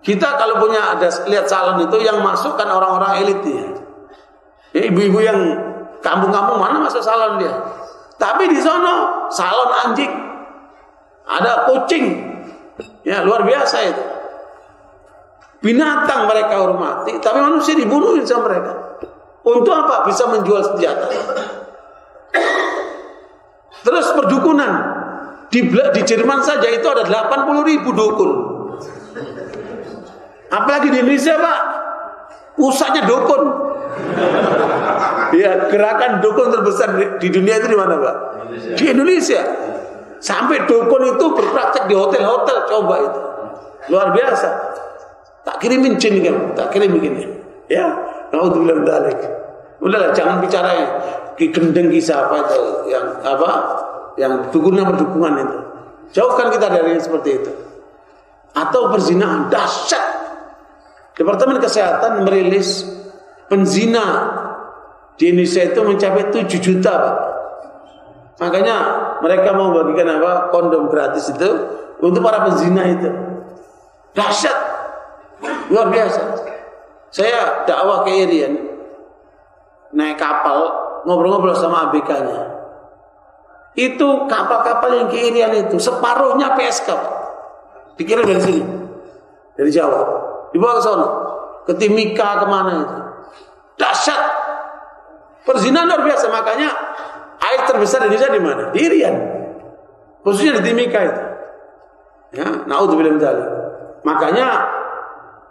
Speaker 2: Kita kalau punya lihat salon itu yang masuk kan orang-orang elit ya. Ibu-ibu yang kampung-kampung mana masuk salon dia. Tapi di sono salon anjing. Ada kucing. Ya, luar biasa itu. Binatang mereka hormati, tapi manusia dibunuhin sama mereka. Untuk apa? Bisa menjual senjata. Terus perdukunan. Di Jerman saja itu ada 80.000 dukun. Apalagi di Indonesia, Pak. Pusatnya dukun. Ya, gerakan dukun terbesar di dunia itu di mana, Pak? Di Indonesia. Sampai dukun itu berpraktek di hotel-hotel, coba itu. Luar biasa. Tak kirimin jin kan, tak kirim begini. Ya, naudzubillah dzalik. Udahlah, jangan bicara Ki Gendeng kisah apa itu yang dukungan berdukungan itu. Jauhkan kita dari yang seperti itu. Atau perzinahan dahsyat. Departemen Kesehatan merilis penzina di Indonesia itu mencapai 7 juta, Pak. Makanya mereka mau bagikan kondom gratis itu untuk para penzina itu. Dahsyat, luar biasa. Saya dakwah ke Irian, naik kapal ngobrol-ngobrol sama ABK-nya. Itu kapal-kapal yang ke Irian itu separuhnya PSK, Pak. Dikirim dari sini, dari Jawa, dibawa ke sana, ke Timika kemana itu. Dahsyat. Perzinahan luar biasa. Makanya Air terbesar di Indonesia di mana? Di Irian. Khususnya di Timika itu. Ya, naudzubillah min dzalik. Makanya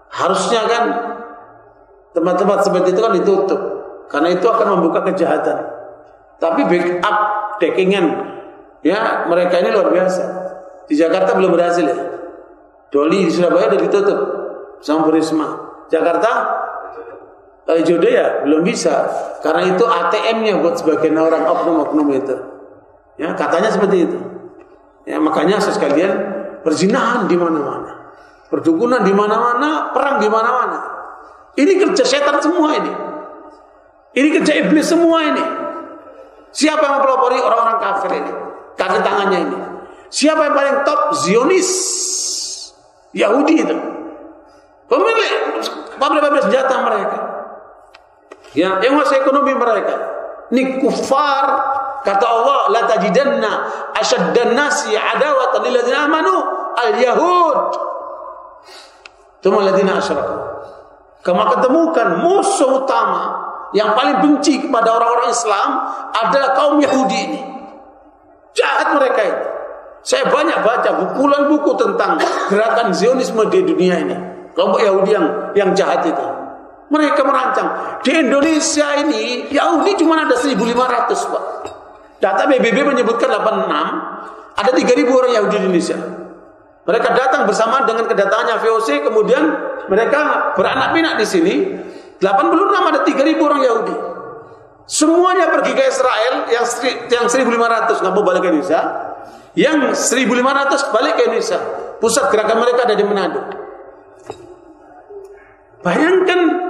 Speaker 2: harusnya kan tempat-tempat seperti itu kan ditutup, karena itu akan membuka kejahatan. Tapi backup deckingan, ya mereka ini luar biasa. Di Jakarta belum berhasil ya. Doli di Surabaya sudah ditutup sama Bu Risma. Jakarta, Jodoh ya belum bisa, karena itu ATM-nya buat sebagian orang oknum-oknum itu. Ya katanya seperti itu. Ya makanya sekalian perzinahan di mana-mana, perdukunan di mana-mana, perang di mana-mana. Ini kerja setan semua ini. Ini kerja iblis semua ini. Siapa yang mempelopori orang-orang kafir ini? Kaki tangannya ini. Siapa yang paling top? Zionis, Yahudi itu. Pemilik pabrik-pabrik senjata mereka. Ya, yang menguasai ekonomi mereka. Ini kufar. Kata Allah, la tajidanna asyaddan nasi adawatan lil ladzina amanu al-yahud. Tsumma alladziina asyraku. Kamu ketemukan musuh utama yang paling benci kepada orang-orang Islam adalah kaum Yahudi ini. Jahat mereka itu. Saya banyak baca puluhan buku tentang gerakan Zionisme di dunia ini. Kelompok Yahudi yang jahat itu. Mereka merancang. Di Indonesia ini Yahudi cuma ada 1.500, Pak. Data PBB menyebutkan 86, ada 3.000 orang Yahudi di Indonesia. Mereka datang bersamaan dengan kedatangannya VOC, kemudian mereka beranak pinak di sini. 86 ada 3.000 orang Yahudi. Semuanya pergi ke Israel, yang 1.500 nggak mau balik ke Indonesia. Yang 1.500 balik ke Indonesia. Pusat gerakan mereka ada di Manado. Bayangkan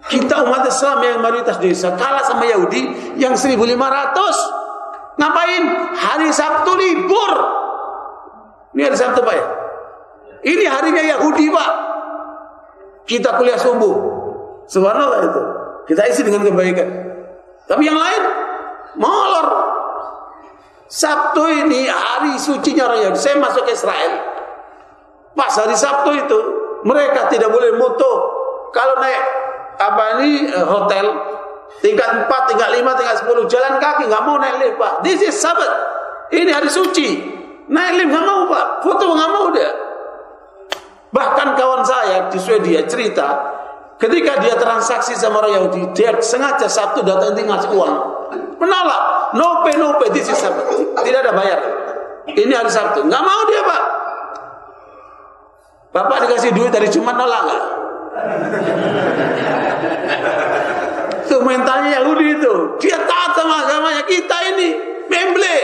Speaker 2: kita umat Islam yang mayoritas di Indonesia kalah sama Yahudi yang 1.500. Ngapain? Hari Sabtu libur. Ini hari Sabtu, Pak ya? Ini harinya Yahudi, Pak. Kita kuliah subuh. Subhanallah itu. Kita isi dengan kebaikan. Tapi yang lain molor. Sabtu ini hari sucinya orang Yahudi. Saya masuk ke Israel. Pas hari Sabtu itu mereka tidak boleh moto. Kalau naik hotel tingkat 4, tingkat 5, tingkat 10 jalan kaki, nggak mau naik lift, Pak. This is Sabat. Ini hari suci. Naik lift nggak mau, Pak. Foto nggak mau dia. Bahkan kawan saya di Swedia cerita, ketika dia transaksi sama orang Yahudi, dia sengaja Sabtu datang ngasih uang. Menolak. No pay, this is Sabat. Tidak ada bayar. Ini hari Sabtu. Nggak mau dia, Pak. Bapak dikasih duit dari Jumat, nolak nggak? Itu mentalnya Yahudi itu. Dia taat sama agamanya. Kita ini memble.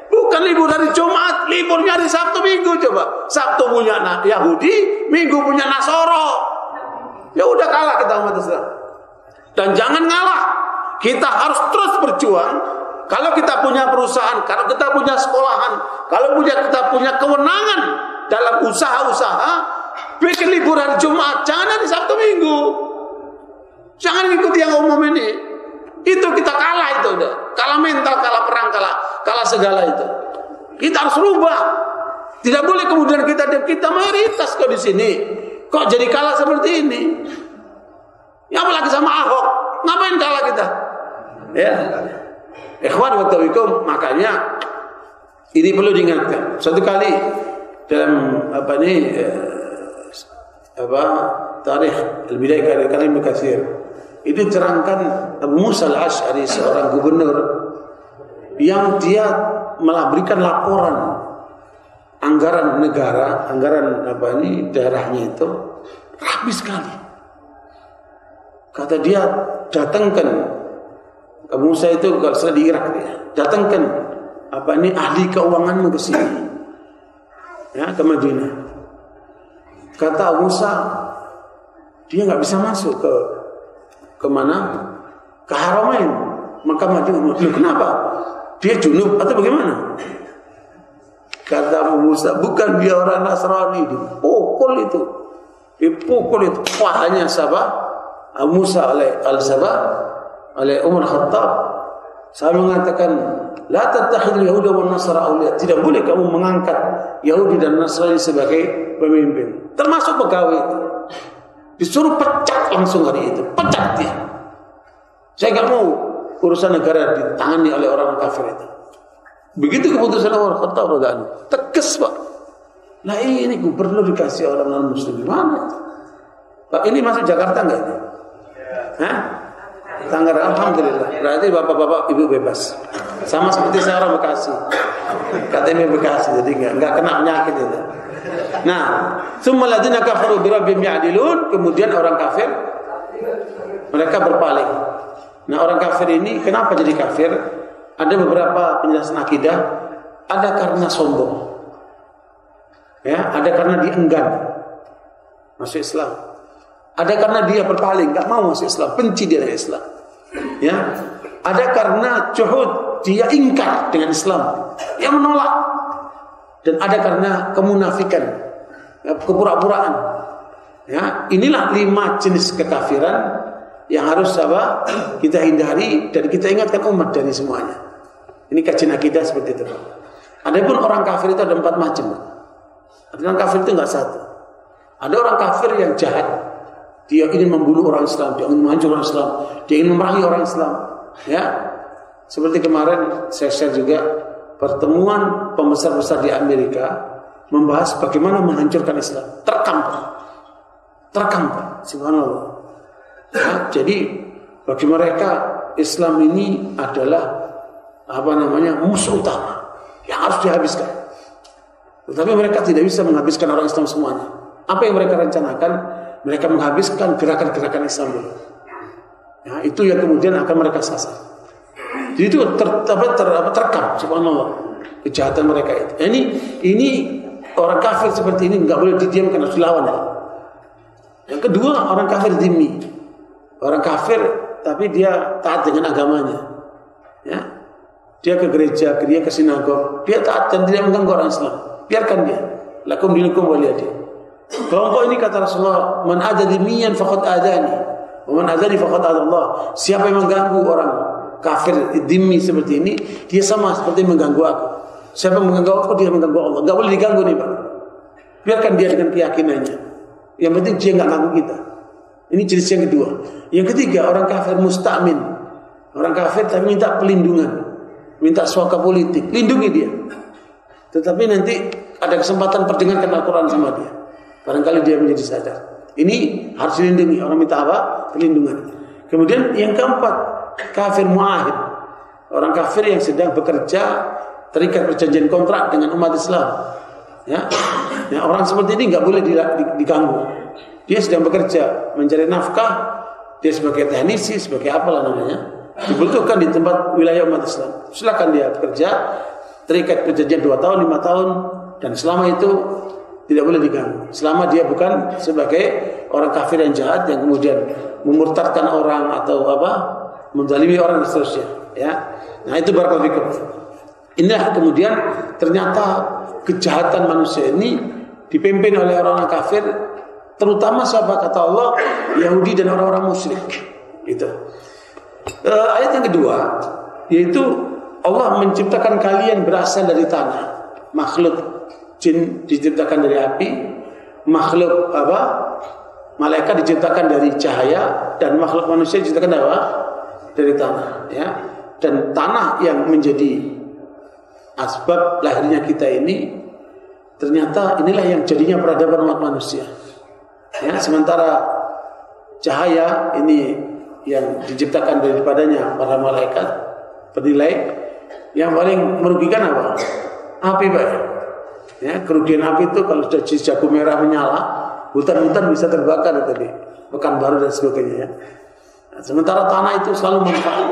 Speaker 2: Bukan libur hari Jumat, liburnya hari Sabtu Minggu. Coba Sabtu punya Yahudi, Minggu punya Nasoro. Ya udah kalah kita umat Islam. Dan jangan ngalah. Kita harus terus berjuang. Kalau kita punya perusahaan, kalau kita punya sekolahan, kalau kita punya kewenangan dalam usaha-usaha, bikin libur hari Jumat, jangan hari Sabtu Minggu. Jangan ikuti yang umum ini. Itu kita kalah itu udah. Kalah mental, kalah perang, kalah segala itu. Kita harus rubah. Tidak boleh kemudian kita mayoritas kok di sini. Kok jadi kalah seperti ini? Ya apalagi sama Ahok. Ngapain kalah kita? Ya. Ikhwan wa taufikum, makanya ini perlu diingatkan. Suatu kali dalam tarikh al-bidayah Karim Katsir itu terangkan Abu Musa al-Asy'ari, seorang gubernur yang dia memberikan laporan anggaran negara, daerahnya itu rapi sekali. Kata dia, datangkan Abu Musa itu kalau sudah di Irak dia, datangkan ahli keuanganmu ke sini, ya ke Madinah. Kata Abu Musa, dia nggak bisa masuk ke mana? Ke Haramain, Makkah Madinah. Kenapa? Dia junub atau bagaimana? Kata Abu Musa, bukan dia orang Nasrani, dipukul itu. Pahanya siapa? Abu Musa oleh Umar Khattab. Saya mengatakan, la tattakhidul yahuda wan nasara awliya. Tidak boleh kamu mengangkat Yahudi dan Nasrani sebagai pemimpin, termasuk pegawai itu. Disuruh pecat langsung hari itu, pecat dia. Saya nggak mau urusan negara ditangani oleh orang kafir itu. Begitu keputusan Umar Khattab radhiyallahu anhu, tegas Pak. Nah ini gubernur dikasih orang non muslim gimana? Pak ini masuk Jakarta enggak ini? Hah? Tangerang, alhamdulillah. Berarti bapak-bapak ibu bebas. Sama seperti saya orang Bekasi. KTP Bekasi, jadi enggak kena penyakit itu. Nah, tsumma alladziina kafaru bi rabbihim ya'dilun, kemudian orang kafir mereka berpaling. Nah, orang kafir ini kenapa jadi kafir? Ada beberapa penjelasan akidah. Ada karena sombong. Ya, ada karena dia enggan masuk Islam. Ada karena dia berpaling, enggak mau masuk Islam, benci dia dengan Islam. Ya. Ada karena juhud, dia ingkar dengan Islam, dia menolak. Dan ada karena kemunafikan, kepura-puraan. Ya, inilah 5 jenis kekafiran yang harus kita hindari dan kita ingatkan umat dari semuanya. Ini kajian akidah seperti itu. Adapun orang kafir itu ada 4 macam. Orang kafir itu enggak satu. Ada orang kafir yang jahat. Dia ingin membunuh orang Islam, dia ingin menghancurkan orang Islam, dia ingin memerangi orang Islam. Ya, seperti kemarin saya share juga pertemuan pembesar-besar di Amerika membahas bagaimana menghancurkan Islam. Terekam, subhanallah. Ya, jadi bagi mereka Islam ini adalah musuh utama yang harus dihabiskan. Tetapi mereka tidak bisa menghabiskan orang Islam semuanya. Apa yang mereka rencanakan? Mereka menghabiskan gerakan-gerakan Islam dulu. Ya, itu yang kemudian akan mereka sasar. Jadi itu terekam, subhanallah, kejahatan mereka itu. Ini orang kafir seperti ini nggak boleh didiamkan, harus dilawan. Ya. Yang kedua, orang kafir dhimmi. Orang kafir tapi dia taat dengan agamanya. Ya. Dia ke gereja, dia ke sinagog, dia taat dan tidak mengganggu orang Islam. Biarkan dia. Lakum dinukum waliyadin. Kelompok ini kata Rasulullah, man ada dhimmiyan faqad adani, wa man adani faqad adallah. Siapa yang mengganggu orang kafir dhimmi seperti ini, dia sama seperti mengganggu aku. Siapa yang mengganggu aku, dia mengganggu Allah. Enggak boleh diganggu nih, Pak. Biarkan dia dengan keyakinannya. Yang penting dia enggak ganggu kita. Ini jenis yang kedua. Yang ketiga, orang kafir musta'min. Orang kafir tapi minta pelindungan, minta suaka politik, lindungi dia. Tetapi nanti ada kesempatan perdengarkan Al-Quran sama dia. Barangkali dia menjadi sadar. Ini harus dilindungi. Orang minta apa? Perlindungan. Kemudian yang keempat, kafir mu'ahid. Orang kafir yang sedang bekerja, terikat perjanjian kontrak dengan umat Islam. Ya, orang seperti ini nggak boleh diganggu. Dia sedang bekerja, mencari nafkah. Dia sebagai teknisi, sebagai apalah namanya, dibutuhkan di tempat wilayah umat Islam. Silakan dia bekerja, terikat perjanjian 2 tahun, 5 tahun, dan selama itu tidak boleh diganggu. Selama dia bukan sebagai orang kafir yang jahat yang kemudian memurtadkan orang atau menzalimi orang dan seterusnya. Ya, nah itu barakallahu fikum. Inilah kemudian ternyata kejahatan manusia ini dipimpin oleh orang-orang kafir, terutama siapa kata Allah, Yahudi dan orang-orang musyrik. Itu. Ayat yang kedua, yaitu Allah menciptakan kalian berasal dari tanah. Makhluk jin diciptakan dari api, makhluk malaikat diciptakan dari cahaya, dan makhluk manusia diciptakan dari tanah. Ya. Dan tanah yang menjadi asbab lahirnya kita ini, ternyata inilah yang jadinya peradaban umat manusia. Ya, sementara cahaya ini yang diciptakan daripadanya para malaikat bernilai, yang paling merugikan apa? Api, Pak. Ya, kerugian api itu kalau sudah jago merah menyala, hutan-hutan bisa terbakar tadi, Pekanbaru dan sebagainya. Ya. Nah, sementara tanah itu selalu manfaat.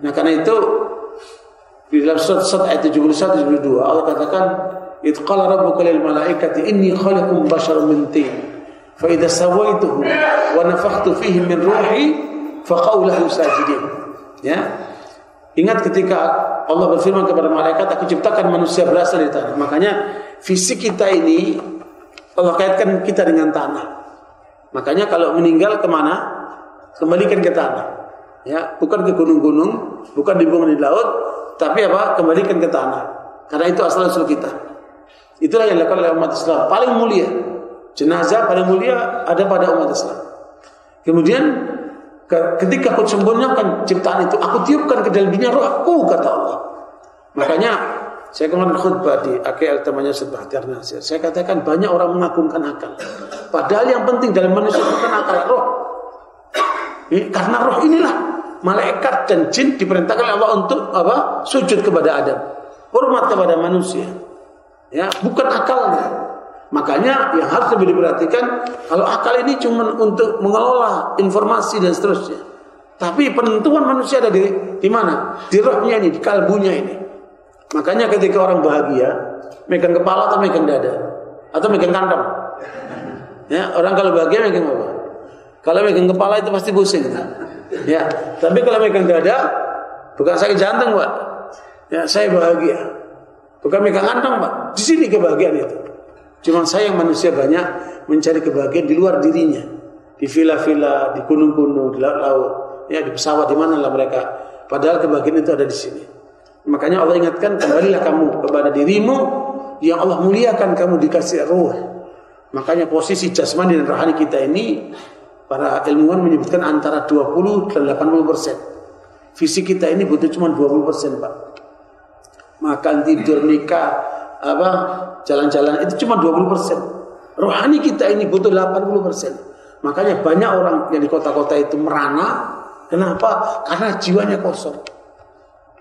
Speaker 2: Nah, karena itu di dalam surat ayat 71-72 Allah katakan, "Idz qala rabbuka lil malaikati inni khaliqum basharan min tin, fa idza sawaituhu wa nafakhtu fihi min ruhi faqa'u lahu sajidin." Ya. Ingat ketika Allah berfirman kepada malaikat, aku ciptakan manusia berasal dari tanah. Makanya fisik kita ini Allah kaitkan kita dengan tanah. Makanya kalau meninggal kemana? Kembalikan ke tanah. Ya, bukan ke gunung-gunung, bukan dibuang di laut, tapi kembalikan ke tanah. Karena itu asal-usul kita. Itulah yang dilakukan oleh umat Islam. Paling mulia, jenazah paling mulia ada pada umat Islam. Kemudian ketika aku sempurnakan ciptaan itu, aku tiupkan ke dalam dirinya rohku, kata Allah. Makanya saya kemarin khutbah di AKL temannya Bahtiar Nasir. Saya katakan banyak orang mengagungkan akal. Padahal yang penting dalam manusia bukan akal, roh. Karena roh inilah malaikat dan jin diperintahkan oleh Allah untuk sujud kepada Adam, hormat kepada manusia. Ya, bukan akalnya. Makanya yang harus lebih diperhatikan, kalau akal ini cuma untuk mengelola informasi dan seterusnya. Tapi penentuan manusia ada di mana? Di rohnya ini, di kalbunya ini. Makanya ketika orang bahagia, megang kepala atau megang dada? Atau megang kantong? Ya, orang kalau bahagia megang apa? Kalau megang kepala itu pasti pusing. Ya, tapi kalau megang dada, bukan sakit jantung, Pak. Ya, saya bahagia. Bukan megang kantong, Pak. Di sini kebahagiaan itu. Cuma saya yang manusia banyak mencari kebahagiaan di luar dirinya, di villa-villa, di gunung-gunung, di laut-laut, ya di pesawat, di mana lah mereka. Padahal kebahagiaan itu ada di sini. Makanya Allah ingatkan, kembalilah kamu kepada dirimu yang Allah muliakan, kamu dikasih ruh. Makanya posisi jasmani dan rohani kita ini, para ilmuwan menyebutkan antara 20 dan 80%. Fisik kita ini butuh cuma 20%, Pak. Makan, tidur, nikah, jalan-jalan itu cuma 20%. Rohani kita ini butuh 80%. Makanya banyak orang yang di kota-kota itu merana. Kenapa? Karena jiwanya kosong.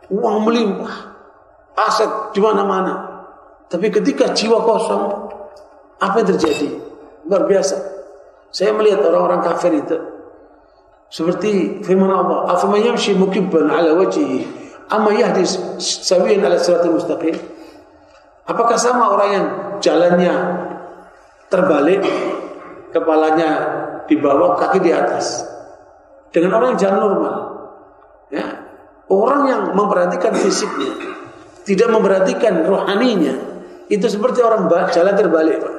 Speaker 2: Uang melimpah, aset di mana-mana. Tapi ketika jiwa kosong, apa yang terjadi? Luar biasa. Saya melihat orang-orang kafir itu seperti firman Allah, "Afaman yamshi mukibban 'ala wajhihi, amma yahdi sawiyan 'ala siratal mustaqim?" Apakah sama orang yang jalannya terbalik, kepalanya di bawah, kaki di atas, dengan orang yang jalan normal? Ya, orang yang memperhatikan fisiknya, tidak memperhatikan rohaninya, itu seperti orang jalan terbalik, Pak.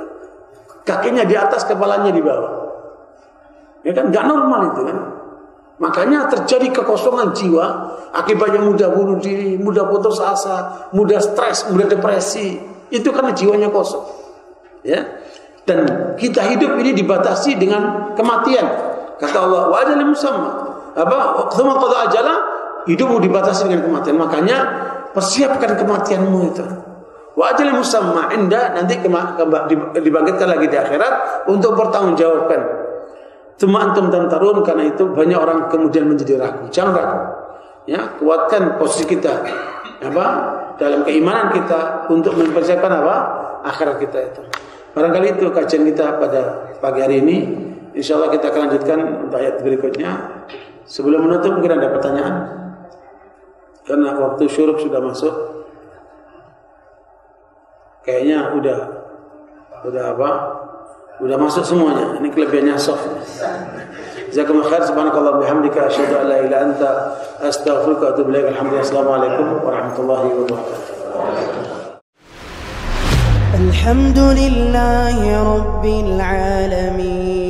Speaker 2: Kakinya di atas, kepalanya di bawah. Ya kan, nggak normal itu kan. Makanya terjadi kekosongan jiwa, akibatnya mudah bunuh diri, mudah putus asa, mudah stres, mudah depresi. Itu karena jiwanya kosong. Ya. Dan kita hidup ini dibatasi dengan kematian. Kata Allah, wa ajalin musamma. Tsumma qada ajala, hidupmu dibatasi dengan kematian. Makanya persiapkan kematianmu itu. Wa ajalin musamma, indah, nanti dibangkitkan lagi di akhirat untuk bertanggungjawabkan. Cuma antum tantarun, karena itu banyak orang kemudian menjadi ragu. Jangan ragu. Ya, kuatkan posisi kita dalam keimanan kita untuk mempersiapkan akhirat kita itu. Barangkali itu kajian kita pada pagi hari ini. Insyaallah kita akan lanjutkan untuk ayat berikutnya. Sebelum menutup mungkin ada pertanyaan. Karena waktu syuruk sudah masuk. Kayaknya udah masuk semuanya. Ini kelebihannya soft. Jazakumullah khair. Subhanakallah bihamdika asyhadu an la ilaha illa anta astaghfiruka wa atubu ilaik. Alhamdulillah. Assalamualaikum warahmatullahi wabarakatuh.
Speaker 1: Alhamdulillahi rabbil alamin.